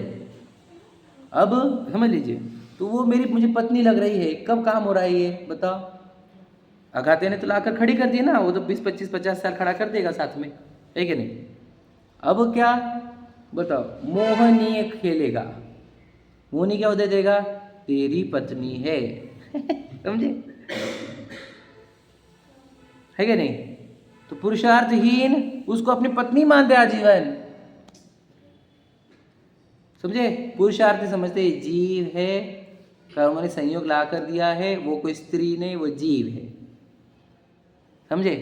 अब समझ लीजिए, तो वो मेरी मुझे पत्नी लग रही है, कब काम हो रहा है ये बताओ? अघातिया ने तो लाकर खड़ी कर दी ना, वो तो 20-25-50 साल खड़ा कर देगा साथ में, है कि नहीं? अब क्या बताओ? मोहनीय खेलेगा। मोहनी क्या दे देगा? तेरी पत्नी है। समझे? है कि नहीं? तो पुरुषार्थहीन उसको अपनी पत्नी मानते आजीवन। समझे? पुरुषार्थी समझते जीव है, कर्म ने संयोग ला कर दिया है, वो कोई स्त्री नहीं, वो जीव है। समझे?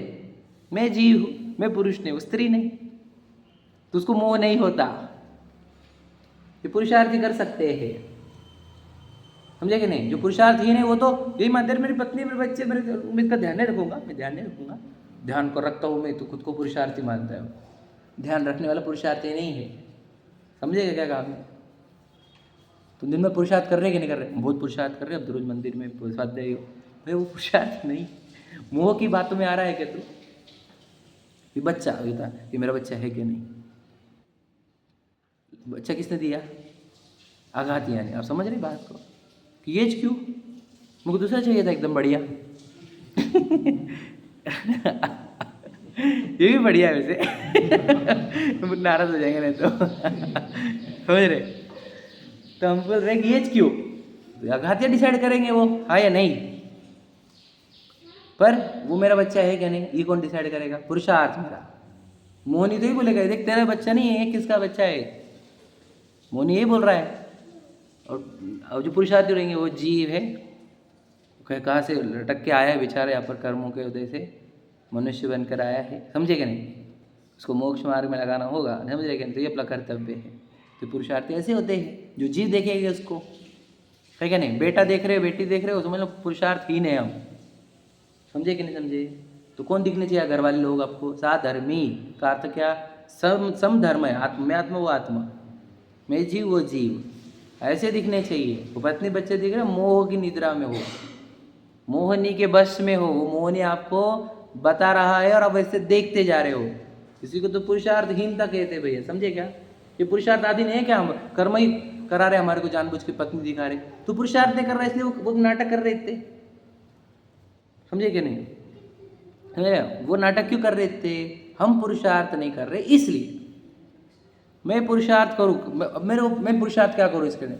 मैं जीव हूं, मैं पुरुष नहीं, वो स्त्री नहीं, तो उसको मोह नहीं होता। ये पुरुषार्थी कर सकते हैं। समझे कि नहीं? जो पुरुषार्थहीन है वो तो यही मानते हैं, मेरी पत्नी, मेरे बच्चे, मैं इसका ध्यान नहीं रखूंगा, मैं ध्यान नहीं रखूंगा। ध्यान को रखता हूँ मैं, तो खुद को पुरुषार्थी मानता है। ध्यान रखने वाला पुरुषार्थी नहीं है। समझेगा क्या काम है? तुम दिन में पुरुषार्थ कर रहे कि नहीं कर रहे? बहुत पुरुषार्थ कर रहे, अब तो रोज मंदिर में स्वाध्याय हो भाई, वो पुरुषार्थ नहीं, मोह की बातों में आ रहा है क्या तू? ये बच्चा होता, ये मेरा बच्चा है कि नहीं? बच्चा किसने दिया? आघातिया ने। आप समझ रहे बात को? कि ये क्यों, मुझको दूसरा चाहिए था एकदम बढ़िया। ये भी बढ़िया है वैसे। नाराज हो जाएंगे नहीं तो। समझ रहे? तो हम बोल रहे हैं कि ये क्यों, तो आघातिया डिसाइड करेंगे वो हाँ या नहीं। पर वो मेरा बच्चा है क्या नहीं, ये कौन डिसाइड करेगा? पुरुषार्थ मेरा। मोहनी तो ही बोलेगा, देख तेरा बच्चा नहीं है, किसका बच्चा है? मोहनी यही बोल रहा है। और जो पुरुषार्थी रहेंगे वो जीव है, कहाँ से लटक के आया है बेचारा, यहाँ पर कर्मों के उदय से मनुष्य बनकर आया है। समझे कि नहीं? उसको मोक्ष मार्ग में लगाना होगा, समझ रहे? तो ये अपना कर्तव्य है। तो पुरुषार्थी ऐसे होते हैं, जो जीव देखेंगे उसको, है क्या नहीं? बेटा देख रहे हो, बेटी देख रहे हो, समझ लो पुरुषार्थहीन है हम। समझे कि नहीं समझे? तो कौन दिखने चाहिए घर वाले लोग आपको? साधर्मी का अर्थ क्या? सम धर्म है। आत्मा में आत्मा, वो आत्मा, मैं जीव वो जीव, ऐसे दिखने चाहिए। वो पत्नी बच्चे दिख रहे, मोह की निद्रा में हो, मोहनी के वश में हो, वो मोहनी आपको बता रहा है और आप ऐसे देखते जा रहे हो। इसी को तो पुरुषार्थहीनता कहते हैं भैया। समझे क्या? ये पुरुषार्थ आदि नहीं है क्या? हम कर्म ही करा रहे, हमारे को जानबूझ के पत्नी दिखा रहे, तो पुरुषार्थ नहीं कर रहा, इसलिए वो नाटक कर रहे थे। समझे कि नहीं? वो नाटक क्यों कर रहे थे? हम पुरुषार्थ नहीं कर रहे, इसलिए मैं पुरुषार्थ करूँ। मैं पुरुषार्थ क्या करूँ इसके लिए?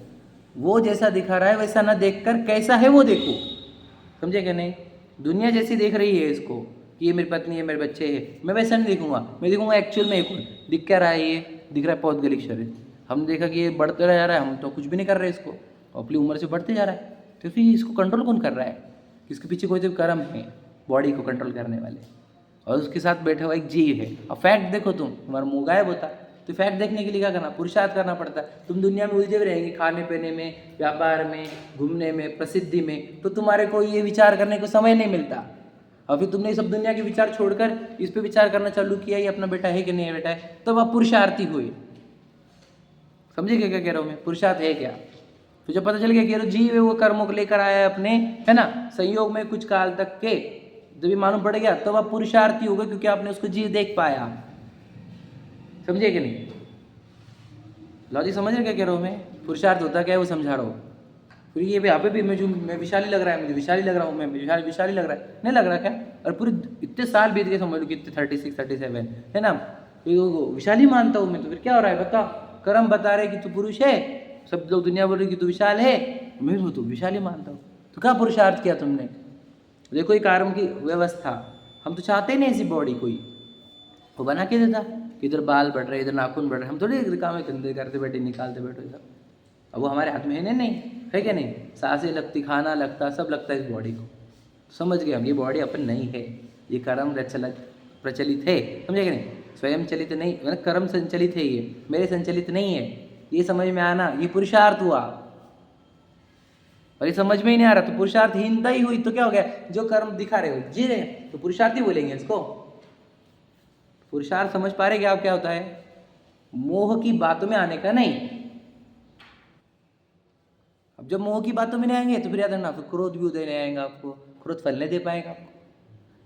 वो जैसा दिखा रहा है वैसा ना देखकर कैसा है वो देखो। समझे कि नहीं? दुनिया जैसी देख रही है इसको कि ये मेरी पत्नी है, मेरे बच्चे हैं, मैं वैसा नहीं देखूंगा। मैं देखूंगा एक्चुअल में कौन दिख क्या रहा है। ये दिख रहा है पौधगलिक शरीर, हमने देखा कि ये बढ़ते जा रहा है, हम तो कुछ भी नहीं कर रहे इसको, अपनी उम्र से बढ़ते जा रहा है। तो फिर इसको कंट्रोल कौन कर रहा है? इसके पीछे कोई तो कर्म है बॉडी को कंट्रोल करने वाले, और उसके साथ बैठा हुआ एक जीव है। अब फैक्ट देखो तुम, तुम्हारा मुँह गायब होता, तो इफेक्ट देखने के लिए क्या करना, पुरुषार्थ करना पड़ता है। तुम दुनिया में उलझे हुए रहेंगे, खाने पीने में, व्यापार में, घूमने में, प्रसिद्धि में, तो तुम्हारे को ये विचार करने को समय नहीं मिलता। और फिर तुमने सब दुनिया के विचार छोड़कर इस पे विचार करना चालू किया, ये अपना बेटा है कि नहीं है बेटा है, तब आप पुरुषार्थी हुए। समझे क्या कह रहा हूँ मैं, पुरुषार्थ है क्या। तो जब पता चल गया कि जीव है वो कर्मों को लेकर आया है अपने, है ना, संयोग में कुछ काल तक के, जब ये मालूम पड़ गया तब तो आप पुरुषार्थी हो गए, क्योंकि आपने उसको जीव देख पाया। समझे कि नहीं, लॉजिक समझ रहे क्या कह रहा हूँ मैं। पुरुषार्थ होता क्या है वो समझा रहा हूँ। फिर ये यहाँ पे भी मैं विशाली लग रहा है, मुझे विशाली लग रहा हूँ, मैं विशाली लग रहा है, नहीं लग रहा क्या। और पूरे इतने साल बीत गए, समझ लो कितने 36 37 है ना, तो विशाली मानता हूँ मैं। तो फिर क्या हो रहा है बता, कर्म बता रहे कि तू पुरुष है, सब लोग दुनिया बोल रही कि तू विशाल है, मैं तो विशाली मानता हूँ। तो क्या पुरुषार्थ किया तुमने। देखो ये कर्म की व्यवस्था, हम तो चाहते ही नहीं ऐसी बॉडी, कोई वो बना के देता, इधर बाल बढ़ रहे, इधर नाखून बढ़ रहे, हम थोड़ी काम धंधे करते बैठे, निकालते बैठे सब। अब वो हमारे हाथ में है नहीं, है क्या नहीं, सांसें लगती, खाना लगता, सब लगता है इस बॉडी को। समझ गए हम, ये बॉडी अपन नहीं है, ये कर्म प्रचलित है, समझे कि नहीं, स्वयं चलित नहीं, मतलब कर्म संचलित है, ये मेरे संचलित नहीं है। ये समझ में आना, ये पुरुषार्थ हुआ। और ये समझ में ही नहीं आ रहा तो पुरुषार्थहीनता ही हुई। तो क्या हो गया, जो कर्म दिखा रहे हो जी रहे तो पुरुषार्थी बोलेंगे इसको। पुरुषार्थ समझ पा रहे क्या आप, क्या होता है, मोह की बातों में आने का नहीं। अब जब मोह की बातों में नहीं आएंगे तो फिर याद रखना, फिर क्रोध भी उदय नहीं आएगा आपको, क्रोध फल नहीं दे पाएगा आपको।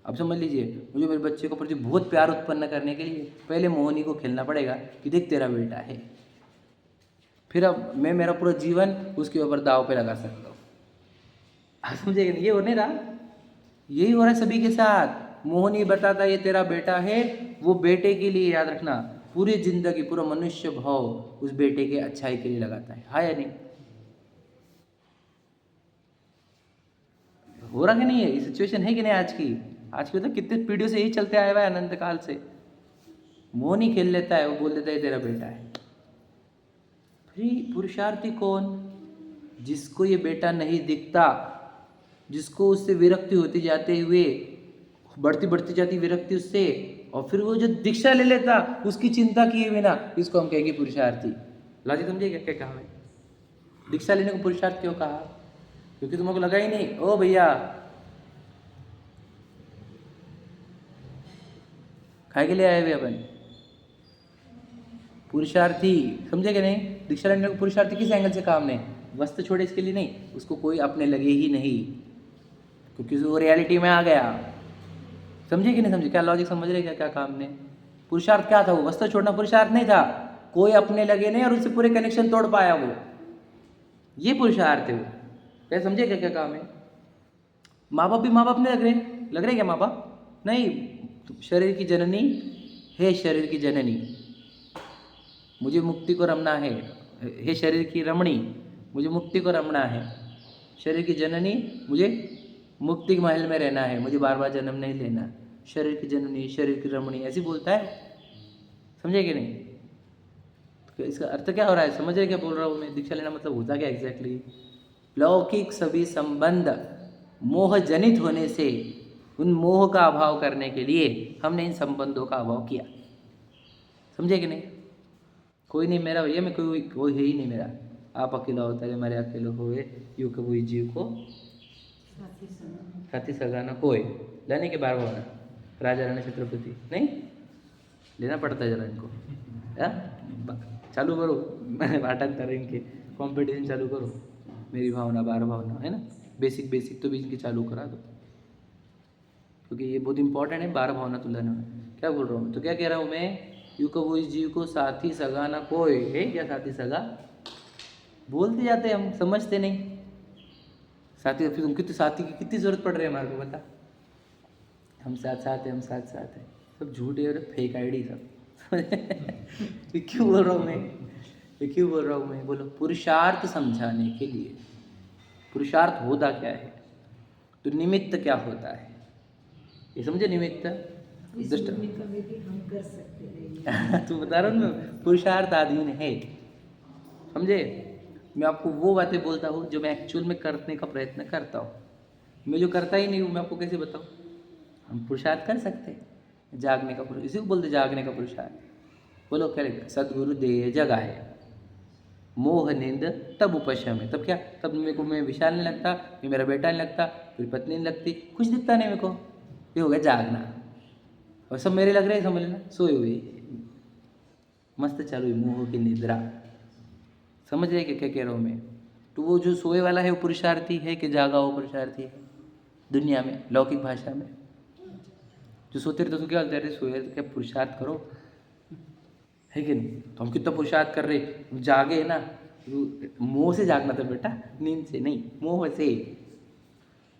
अब समझ लीजिए, मुझे मेरे बच्चे को प्रति बहुत प्यार उत्पन्न करने के लिए पहले मोहनी को खेलना पड़ेगा कि देख तेरा बेटा है, फिर अब मैं मेरा पूरा जीवन उसके ऊपर दाव पे लगा सकता हूँ। आप समझेगा, ये हो नहीं रहा, यही हो रहा है सभी के साथ। मोहनी बताता ये तेरा बेटा है, वो बेटे के लिए याद रखना पूरी जिंदगी, पूरा मनुष्य भाव उस बेटे के अच्छाई के लिए लगाता है या नहीं। हो रहा कि नहीं है, ये सिचुएशन है कि नहीं आज की तो कितने पीढ़ियों से यही चलते आया हुआ है, अनंत काल से। मोहनी खेल लेता है, वो बोल देता है तेरा बेटा है। फिर पुरुषार्थी कौन, जिसको ये बेटा नहीं दिखता, जिसको उससे विरक्ति होती जाते हुए बढ़ती जाती विरक्ति उससे, और फिर वो जो दीक्षा ले लेता उसकी चिंता किए बिना, इसको हम कहेंगे पुरुषार्थी। लॉजिक समझिए क्या कहा है। दीक्षा लेने को पुरुषार्थ क्यों कहा, क्योंकि तुमको लगा ही नहीं, ओ भैया खाए के लिए आए हुए अपन पुरुषार्थी, समझे कि नहीं। दीक्षा लेने को पुरुषार्थी किस एंगल से काम नहीं, वस्त्र छोड़े इसके लिए नहीं, उसको कोई अपने लगे ही नहीं, क्योंकि वो रियलिटी में आ गया। समझे कि नहीं समझे, क्या लॉजिक समझ रहे क्या काम ने। पुरुषार्थ क्या था, वो वस्त्र छोड़ना पुरुषार्थ नहीं था, कोई अपने लगे नहीं और उससे पूरे कनेक्शन तोड़ पाया वो, ये पुरुषार्थ है वो। क्या समझे क्या काम है। माँ बाप भी माँ बाप नहीं लग रहे क्या माँ बाप नहीं। शरीर की जननी है, शरीर की जननी मुझे मुक्ति को रमना है, हे शरीर की रमणी मुझे मुक्ति को रमना है, शरीर की जननी मुझे मुक्ति के महल में रहना है, मुझे बार बार जन्म नहीं लेना, शरीर की जननी शरीर की रमणी ऐसी बोलता है, समझे कि नहीं। तो इसका अर्थ क्या हो रहा है, समझ रहे क्या बोल रहा हूँ मैं। दीक्षा लेना मतलब होता क्या एग्जैक्टली, लौकिक सभी संबंध मोह जनित होने से उन मोह का अभाव करने के लिए हमने इन संबंधों का अभाव किया, समझे कि नहीं। कोई नहीं मेरा भैया, मैं कोई है ही नहीं मेरा, आप अकेला होता है मेरे अकेले होए, यूँ के वही जीव को साथी सगाना कोई लेने के बार होना, राजा रानी छत्रपति नहीं लेना पड़ता है जरा इनको। चालू करो मैंने पाठांतर इनके कंपटीशन चालू करो, मेरी भावना बार भावना है ना, बेसिक तो भी इनकी चालू करा दो, क्योंकि ये बहुत इंपॉर्टेंट है बार भावना तुलना में। क्या बोल रहा हूँ, तो क्या कह रहा हूँ मैं, यूँ को इस जीव को साथी सगा ना कोई है, क्या साथी सगा बोलते जाते हम समझते नहीं। साथी फिर उनकी तो साथी की कितनी जरूरत पड़ रही है हमारे को बता, हम साथ साथ हैं सब झूठे और फेक आईडी सब। क्यों बोल रहा हूँ मैं, बोलो पुरुषार्थ समझाने के लिए। पुरुषार्थ होता क्या है, तो निमित्त क्या होता है ये समझे। निमित्त हम कर सकते हैं तू बता रहा हूँ ना, पुरुषार्थ अधीन है, समझे। मैं आपको वो बातें बोलता हूँ जो मैं एक्चुअल में करने का प्रयत्न करता हूँ, मैं जो करता ही नहीं हूँ मैं आपको कैसे बताऊँ। हम पुरुषार्थ कर सकते हैं, जागने का पुरुष, इसी को बोलते जागने का पुरुषार्थ। बोलो क्या लिखा? सद्गुरु देह जगाए, मोह निंद तब उपशम है। तब क्या? तब मेरे को मैं विशाल नहीं लगता, ये मेरा बेटा नहीं लगता, मेरी पत्नी नहीं लगती, कुछ दिखता नहीं मेरे को। ये हो गया जागना। और सब मेरे लग रहे हैं, समझ लेना, सोए हुए मस्त चालू हुई मोह की निद्रा। समझ रहे क्या कह रहा हूँ मैं? तो वो जो सोए वाला है वो पुरुषार्थी है कि जागा हुआ पुरुषार्थी है दुनिया में, लौकिक भाषा में? जो सोते रहते तो क्या बोलते हैं? सोए तो क्या पुरुषार्थ करो, है कि नहीं? तो हम कितना पुरुषार्थ कर रहे, जागे ना, मोह से जागना था बेटा, नींद से नहीं, मोह से।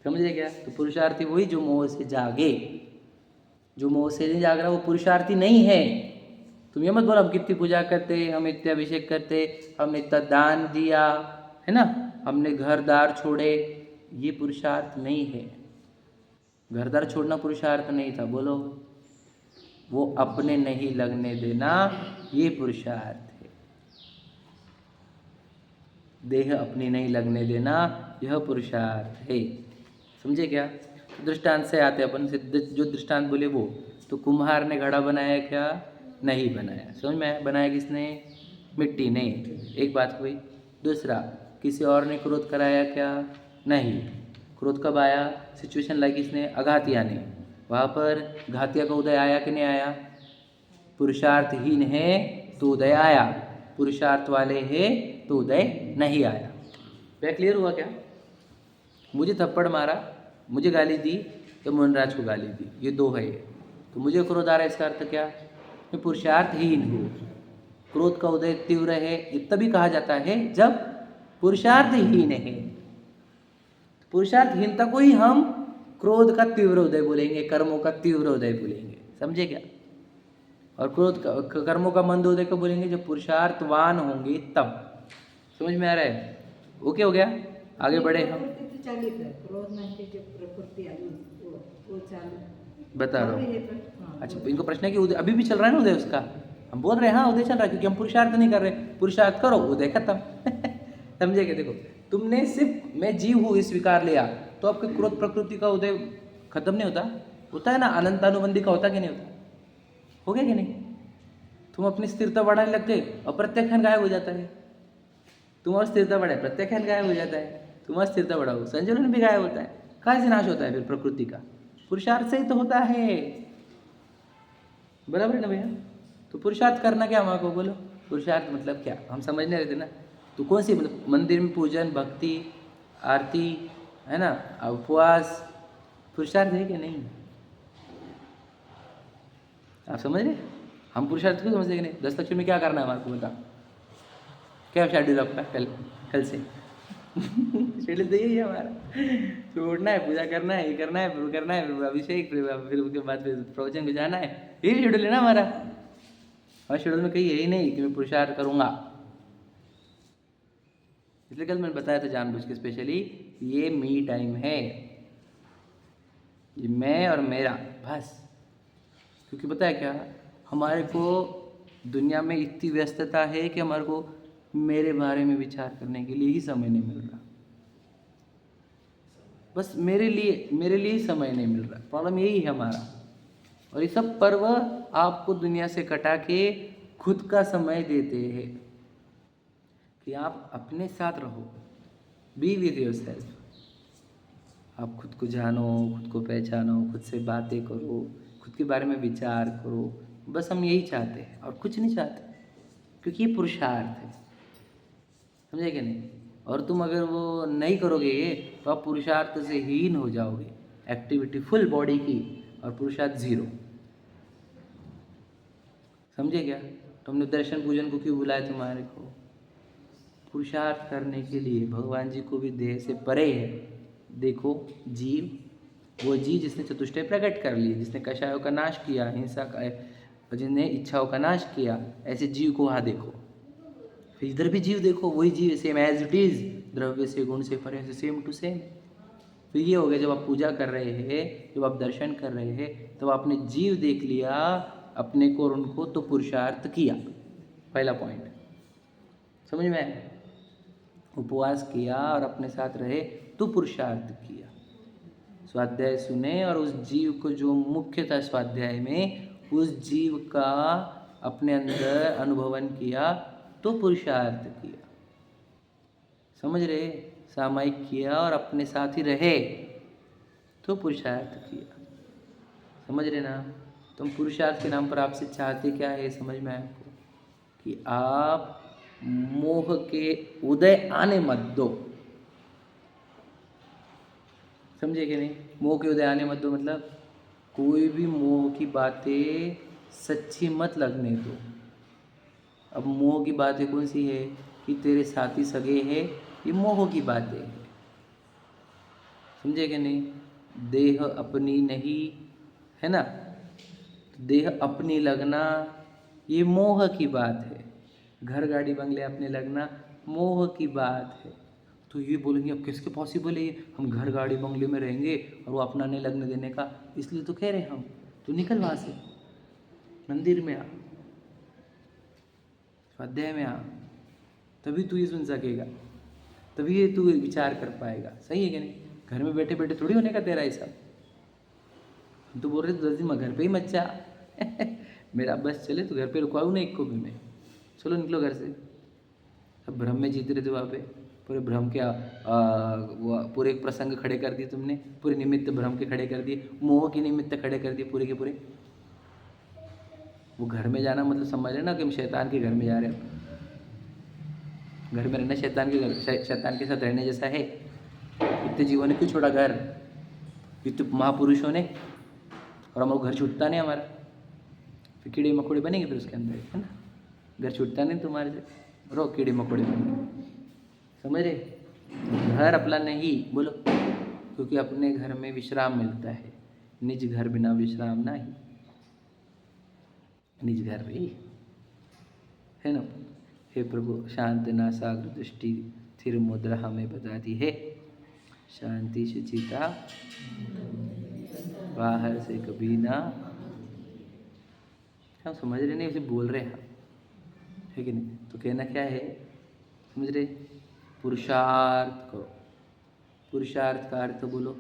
समझ रहे क्या? तो पुरुषार्थी वही जो मोह से जागे। जो मोह से नहीं जाग रहा वो पुरुषार्थी नहीं है। तुम ये मत बोलो हम कितनी पूजा करते, हम इतने अभिषेक करते, हमने इतना दान दिया, है ना, हमने घर दार छोड़े, ये पुरुषार्थ नहीं है। घर दार छोड़ना पुरुषार्थ नहीं था, बोलो। वो अपने नहीं लगने देना, ये पुरुषार्थ है। देह अपनी नहीं लगने देना, यह पुरुषार्थ है। समझे क्या? दृष्टांत से आते अपन से, जो दृष्टांत बोले वो। तो कुम्हार ने घड़ा बनाया क्या? नहीं बनाया। समझ में आया? बनाया किसने? मिट्टी ने। एक बात हुई। दूसरा, किसी और ने क्रोध कराया क्या? नहीं। क्रोध कब आया? सिचुएशन लाई किसने? अघातिया ने। वहाँ पर घातिया का उदय आया कि नहीं आया? पुरुषार्थहीन है तो उदय आया, पुरुषार्थ वाले है तो उदय नहीं आया। वह क्लियर हुआ क्या? मुझे थप्पड़ मारा, मुझे गाली दी, तो मोहनराज को गाली दी, ये दो है। तो मुझे क्रोध आ रहा है, इसका अर्थ क्या? मैं पुरुषार्थहीन हूँ। क्रोध का उदय तीव्र है ये तभी कहा जाता है जब पुरुषार्थहीन है। पुरुषार्थहीनता को ही हम क्रोध का तीव्र उदय बोलेंगे, कर्मों का तीव्र उदय बोलेंगे। समझे क्या? और क्रोध का, कर्मों का मंद उदय को बोलेंगे जब पुरुषार्थवान होंगे तब। समझ में आ रहा है? ओके हो गया? आगे बढ़े हम। प्रकृति चालित है, क्रोध नहीं जो प्रकृति आली वो चालू बता रहा हूँ। हाँ, अच्छा, इनको प्रश्न है कि उदय अभी भी चल रहा है ना उदय उसका? हम बोल रहे हैं हाँ उदय चल रहा है, क्योंकि हम पुरुषार्थ नहीं कर रहे। पुरुषार्थ करो, उदय खत्म। समझे क्या? देखो, तुमने सिर्फ मैं जीव हूँ ये स्वीकार लिया तो आपके क्रोध प्रकृति का उदय खत्म नहीं होता? होता है ना, अनंतानुबंधी का होता कि नहीं होता? हो गया कि नहीं? तुम अपनी स्थिरता बढ़ाने लग गए और प्रत्येक क्षण गायब हो जाता है। तुम्हारी स्थिरता बढ़े, प्रत्येक क्षण गायब हो जाता है। तुम्हारी स्थिरता बढ़ाओ, संचलन भी गायब होता है। कहाँ से नाश होता है फिर प्रकृति का? पुरुषार्थ से ही तो होता है। बराबर है ना भैया? तो पुरुषार्थ करना क्या हमारे को, बोलो? पुरुषार्थ मतलब क्या हम समझने रहते ना। तो कौन सी, मतलब मंदिर में पूजन, भक्ति, आरती, है ना, उपवास, पुरुषार्थ है कि नहीं? आप समझ रहे? हम पुरुषार्थ क्यों समझते कि नहीं? 10 लक्ष्य में क्या करना है हमारे को, बता? क्या शेड्यूल आपका कल से? शेड्यूल तो यही है हमारा। फिर उठना है, पूजा करना है, ये करना है, फिर करना है, फिर अभिषेक, फिर उसके बाद फिर प्रवचन को जाना है। यही शेड्यूल है ना हमारा। और शेड्यूल में कहीं यही नहीं कि मैं पुरुषार्थ करूँगा। इसलिए कल मैंने बताया था जानबूझ के स्पेशली, ये मी टाइम है, ये मैं और मेरा, बस। क्योंकि पता है क्या, हमारे को दुनिया में इतनी व्यस्तता है कि हमारे को मेरे बारे में विचार करने के लिए ही समय नहीं मिल रहा। बस मेरे लिए ही समय नहीं मिल रहा। प्रॉब्लम यही है हमारा। और ये सब पर्व आपको दुनिया से कटा के खुद का समय देते हैं कि आप अपने साथ रहो, बी विद योरसेल्फ। आप खुद को जानो, खुद को पहचानो, खुद से बातें करो, खुद के बारे में विचार करो। बस हम यही चाहते हैं और कुछ नहीं चाहते, क्योंकि ये पुरुषार्थ है। समझे कि नहीं? और तुम अगर वो नहीं करोगे तो आप पुरुषार्थ से हीन हो जाओगे। एक्टिविटी फुल बॉडी की और पुरुषार्थ जीरो। समझे क्या? तुमने दर्शन पूजन को क्यों बुलाया तुम्हारे को? पुरुषार्थ करने के लिए। भगवान जी को भी देह से परे है। देखो जीव, वो जीव जिसने चतुष्टय प्रकट कर ली, जिसने कषायों का नाश किया, हिंसा का, जिसने इच्छाओं का नाश किया, ऐसे जीव को वहाँ देखो। फिर इधर भी जीव देखो, वही जीव सेम एज इट इज, द्रव्य से गुण से परे से सेम टू सेम। फिर ये हो गया, जब आप पूजा कर रहे हैं, जब आप दर्शन कर रहे हैं, तब आपने जीव देख लिया अपने को और उनको, तो पुरुषार्थ किया। पहला पॉइंट समझ में आया? उपवास किया और अपने साथ रहे तो पुरुषार्थ किया। स्वाध्याय सुने और उस जीव को, जो मुख्य था स्वाध्याय में, उस जीव का अपने अंदर अनुभवन किया तो पुरुषार्थ किया। समझ रहे? सामायिक किया और अपने साथ ही रहे तो पुरुषार्थ किया। समझ रहे ना? तो हम पुरुषार्थ के नाम पर आपसे चाहते क्या है, समझ में आया आपको? कि आप मोह के उदय आने मत दो। समझे कि नहीं? मोह के उदय आने मत दो मतलब कोई भी मोह की बातें सच्ची मत लगने दो। अब मोह की बातें कौन सी है कि तेरे साथी सगे हैं, ये मोह की बातें हैं। समझे कि नहीं? देह अपनी नहीं है ना, देह अपनी लगना ये मोह की बात है। घर गाड़ी बंगले अपने लगना मोह की बात है। तो ये बोलेंगे अब किसके पॉसिबल है ये, हम घर गाड़ी बंगले में रहेंगे और वो अपना नहीं लगने देने का, इसलिए तो कह रहे हैं हम। तो निकल वहाँ से, मंदिर में आ, स्वाध्याय में आ, तभी तू ये सुन सकेगा, तभी ये तू विचार कर पाएगा। सही है कि नहीं? घर में बैठे बैठे थोड़ी होने का तेरा ऐसा। हम तो बोल रहे थे 10 दिन में घर पे ही मत जा मेरा बस चले तो घर पे रुकवाऊँ ना एक को भी मैं। चलो निकलो घर से। अब भ्रम में जीते रहे थे वहाँ पे, पूरे भ्रम के वो पूरे प्रसंग खड़े कर दिए तुमने, पूरे निमित्त भ्रम के खड़े कर दिए, मोह के निमित्त खड़े कर दिए पूरे के पूरे। वो घर में जाना मतलब समझ रहे ना कि हम शैतान के घर में जा रहे हैं। घर में रहना शैतान के साथ रहने जैसा है। इतने जीवों ने क्यों छोड़ा घर, इतने महापुरुषों ने, और हमारा घर छूटता नहीं हमारा, फिर कीड़े मकोड़े बनेंगे फिर उसके अंदर, है ना? घर छूटता नहीं तुम्हारे से, रो कीड़े मकोड़े बनेंगे। समझ रहे? घर अपना नहीं बोलो, क्योंकि अपने घर में विश्राम मिलता है, निज घर बिना विश्राम नहीं। निज घर रे, है ना? हे प्रभु शांत नासाग्र दृष्टि स्थिर मुद्रा हमें बताती है, शांति सुचिता बाहर से कभी ना। हम समझ रहे नहीं, उसे बोल रहे हैं, है कि नहीं? तो कहना क्या है, समझ रहे? पुरुषार्थ करो। पुरुषार्थ का अर्थ बोलो,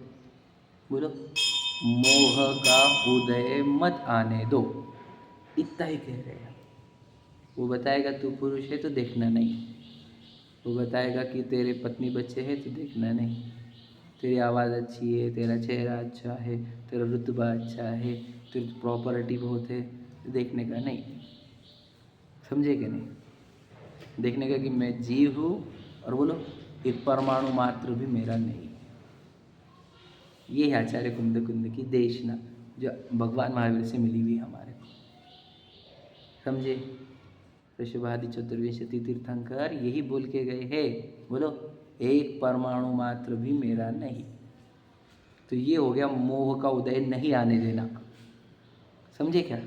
बोलो मोह का उदय मत आने दो, इतना ही कह रहे हैं। वो बताएगा तू पुरुष है तो देखना नहीं, वो बताएगा कि तेरे पत्नी बच्चे हैं तो देखना नहीं, तेरी आवाज़ अच्छी है, तेरा चेहरा अच्छा है, तेरा रुतबा अच्छा है, तेरी प्रॉपर्टी बहुत है, तो देखने का नहीं। समझे कि नहीं? देखने का कि मैं जीव हूँ और बोलो एक परमाणु मात्र भी मेरा नहीं। ये है आचार्य कुंद की देशना, जो भगवान महावीर से मिली हुई हमारे को। समझे? ऋषभादि चतुर्विंशति तीर्थंकर यही बोल के गए हैं, बोलो एक परमाणु मात्र भी मेरा नहीं। तो ये हो गया मोह का उदय नहीं आने देना। समझे क्या?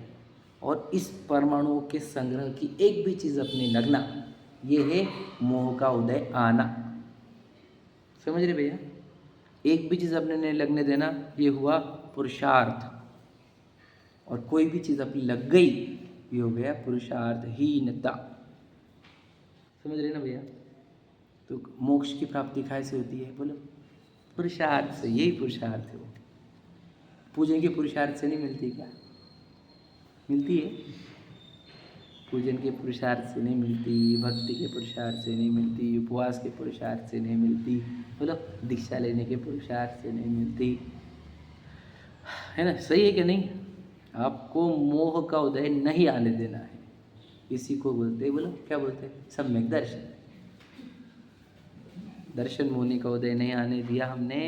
और इस परमाणुओं के संग्रह की एक भी चीज़ अपने लगना, ये है मोह का उदय आना। समझ रहे भैया? एक भी चीज़ अपने नहीं लगने देना, ये हुआ पुरुषार्थ। और कोई भी चीज़ अपनी लग गई, ये हो गया पुरुषार्थहीनता। समझ रहे ना भैया? तो मोक्ष की प्राप्ति कैसे होती है बोलो? पुरुषार्थ से। यही पुरुषार्थ है। वो पूजन के पुरुषार्थ से नहीं मिलती क्या? मिलती है। पूजन के पुरुषार्थ से नहीं मिलती, भक्ति के पुरुषार्थ से नहीं मिलती, उपवास के पुरुषार्थ से नहीं मिलती, बोलो दीक्षा लेने के पुरुषार्थ से नहीं मिलती, है ना? सही है कि नहीं? आपको मोह का उदय नहीं आने देना है। इसी को बोलते हैं, बोलो क्या बोलते हैं? सम्यक दर्शन। दर्शन मोहनी का उदय नहीं आने दिया हमने,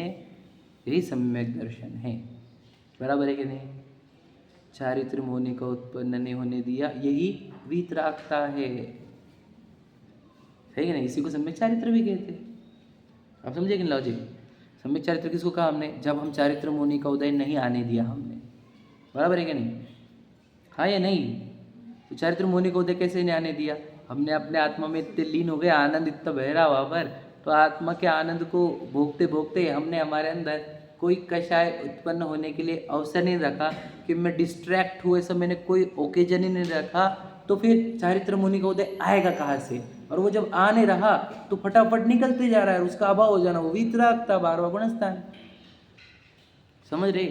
यही सम्यक दर्शन है। बराबर है कि नहीं? चारित्र मोहनी का उत्पन्न नहीं होने दिया, यही वीतरागता है कि नहीं? इसी को सम्यक चारित्र भी कहते हैं। आप समझे कि लॉजिक? सम्यक चारित्र किसको कहा हमने? जब हम चारित्र मोहनी का उदय नहीं आने दिया हमने। बराबर है कि नहीं? हाँ या नहीं? तो चारित्र मोहनी का उदय कैसे नहीं आने दिया? हमने अपने आत्मा में इतने लीन हो गए, आनंद इतना बह रहा वहाँ पर, तो आत्मा के आनंद को भोगते भोगते हमने हमारे अंदर कोई कषाय उत्पन्न होने के लिए अवसर नहीं रखा कि मैं डिस्ट्रैक्ट हुए, ऐसा मैंने कोई ओकेजन ही नहीं रखा। तो फिर चारित्र मुनि का उदय आएगा कहाँ से? और वो जब आने रहा तो फटाफट निकलते जा रहा है, उसका अभाव हो जाना, वो वीतरागता 12वां गुणस्थान। समझ रहे?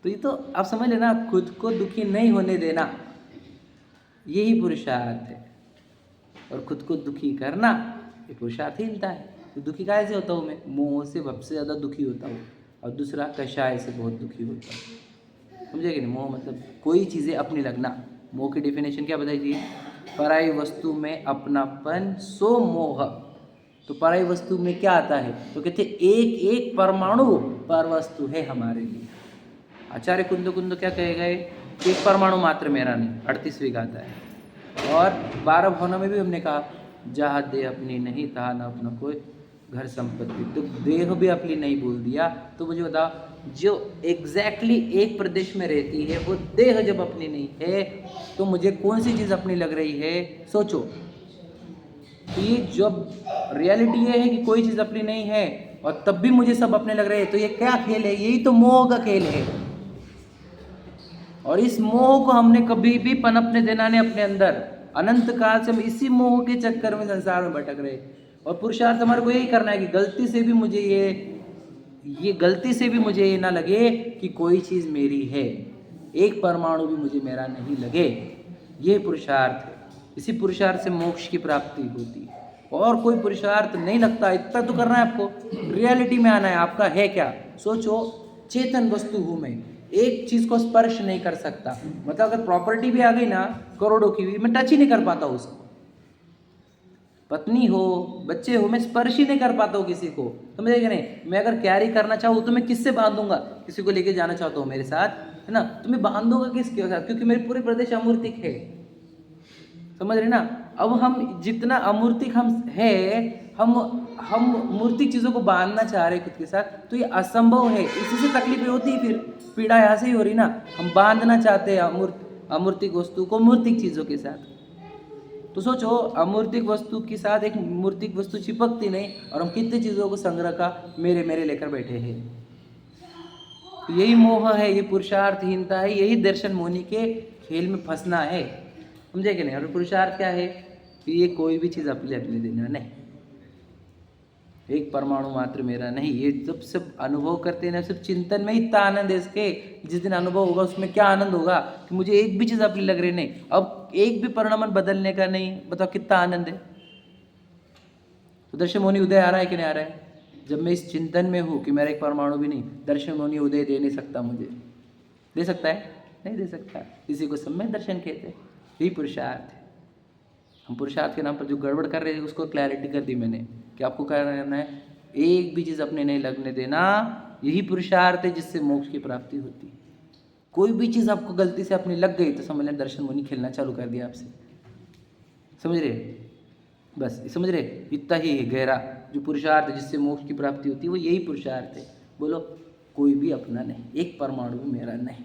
तो ये तो आप समझ लेना, खुद को दुखी नहीं होने देना, यही पुरुषार्थ है। और खुद को दुखी करना ये पुरुषार्थहीनता है। तो दुखी काहे से होता हूँ मैं? मोह से सबसे ज़्यादा दुखी होता हूँ, और दूसरा कषाय से बहुत दुखी होता हूँ। समझे कि नहीं? मोह मतलब कोई चीज़ें अपनी लगना। मोह की डेफिनेशन क्या बताई थी? पराई वस्तु में अपनापन सो मोह। तो पराई वस्तु में क्या आता है? तो कहते एक एक परमाणु पर वस्तु है हमारे लिए। आचार्य कुंद क्या कहे गए? एक परमाणु मात्र मेरा नहीं, 38वीं गाथा है। और 12 भवनों में भी हमने कहा जहाँ देह अपनी नहीं तहा न अपना कोई घर संपत्ति। तो देह भी अपनी नहीं बोल दिया। तो मुझे बताओ, जो एग्जैक्टली एक प्रदेश में रहती है वो देह जब अपनी नहीं है तो मुझे कौन सी चीज़ अपनी लग रही है? सोचो। तो ये जब रियलिटी ये है कि कोई चीज़ अपनी नहीं है और तब भी मुझे सब अपने लग रहे हैं, तो ये क्या खेल है? यही तो मोह का खेल है। और इस मोह को हमने कभी भी पनपने देना नहीं अपने अंदर। अनंत काल से हम इसी मोह के चक्कर में संसार में भटक रहे। और पुरुषार्थ हमारे को यही करना है कि गलती से भी मुझे ये ना लगे कि कोई चीज़ मेरी है, एक परमाणु भी मुझे मेरा नहीं लगे। ये पुरुषार्थ है। इसी पुरुषार्थ से मोक्ष की प्राप्ति होती है। और कोई पुरुषार्थ नहीं लगता। इतना तो करना है आपको, रियलिटी में आना है। आपका है क्या? सोचो, चेतन वस्तु हूँ मैं, एक चीज़ को स्पर्श नहीं कर सकता। मतलब अगर प्रॉपर्टी भी आ गई ना करोड़ों की भी, मैं टच ही नहीं कर पाता उसको। पत्नी हो, बच्चे हो, मैं स्पर्श ही नहीं कर पाता हूँ किसी को। समझे कि नहीं? मैं अगर कैरी करना चाहूँ तो मैं किससे बांधूंगा? किसी को लेके जाना चाहता हूँ मेरे साथ, है ना, तो मैं बांधूंगा किसके साथ? क्योंकि मेरे पूरे प्रदेश अमूर्तिक है। समझ रहे ना? अब हम जितना अमूर्तिक हम है, हम मूर्तिक चीज़ों को बांधना चाह रहे खुद के साथ, तो ये असंभव है। इसी से तकलीफें होती है। फिर पीड़ा यहाँ से ही हो रही ना। हम बांधना चाहते हैं अमूर्तिक वस्तु को मूर्तिक चीज़ों के साथ। तो सोचो, अमूर्तिक वस्तु के साथ एक मूर्तिक वस्तु चिपकती नहीं, और हम कितनी चीज़ों को संग्रह का मेरे लेकर बैठे हैं। तो यही मोह है, ये पुरुषार्थहीनता है, यही दर्शन मोनी के खेल में फंसना है। समझे कि नहीं? और पुरुषार्थ क्या है? कि ये कोई भी चीज़ अपने देना नहीं, एक परमाणु मात्र मेरा नहीं। ये जब सब अनुभव करते हैं ना, सिर्फ चिंतन में इतना आनंद है इसके। जिस दिन अनुभव होगा उसमें क्या आनंद होगा कि मुझे एक भी चीज़ अपनी लग रही नहीं, अब एक भी परिणाम बदलने का नहीं। बताओ कितना आनंद है। तो दर्शन मोनी उदय आ रहा है कि नहीं आ रहा है? जब मैं इस चिंतन में हूँ कि मेरा एक परमाणु भी नहीं, दर्शन मोनी उदय दे नहीं सकता मुझे। दे सकता है? नहीं दे सकता। इसी को समय दर्शन कहते हैं। यही पुरुषार्थ है। हम पुरुषार्थ के नाम पर जो गड़बड़ कर रहे हैं उसको क्लैरिटी कर दी मैंने कि आपको क्या करना है, एक भी चीज़ अपने नहीं लगने देना। यही पुरुषार्थ है जिससे मोक्ष की प्राप्ति होती है। कोई भी चीज़ आपको गलती से अपनी लग गई तो समझ लें दर्शन मुनि खेलना चालू कर दिया आपसे। समझ रहे? बस समझ रहे? इतना ही है गहरा जो पुरुषार्थ जिससे मोक्ष की प्राप्ति होती है, वो यही पुरुषार्थ है। बोलो, कोई भी अपना नहीं, एक परमाणु भी मेरा नहीं।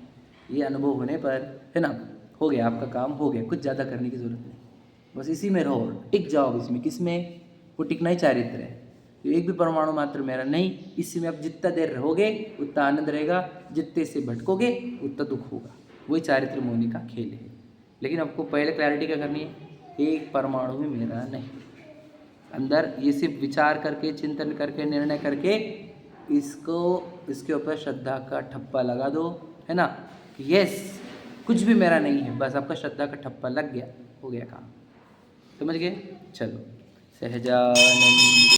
ये अनुभव होने पर, है ना, हो गया, आपका काम हो गया। कुछ ज़्यादा करने की ज़रूरत नहीं, बस इसी में रहो, टिक जाओ इसमें। किसमें? वो टिकना ही चारित्र है। तो एक भी परमाणु मात्र मेरा नहीं, इसी में आप जितना देर रहोगे उतना आनंद रहेगा, जितने से भटकोगे उतना दुख होगा। वही चारित्र मोनी का खेल है। लेकिन आपको पहले क्लैरिटी क्या करनी है? एक परमाणु भी मेरा नहीं। अंदर ये सिर्फ विचार करके, चिंतन करके, निर्णय करके इसके ऊपर श्रद्धा का ठप्पा लगा दो, है ना, कि यस कुछ भी मेरा नहीं है। बस आपका श्रद्धा का ठप्पा लग गया, हो गया काम। समझ गए? चलो, सहजानंद।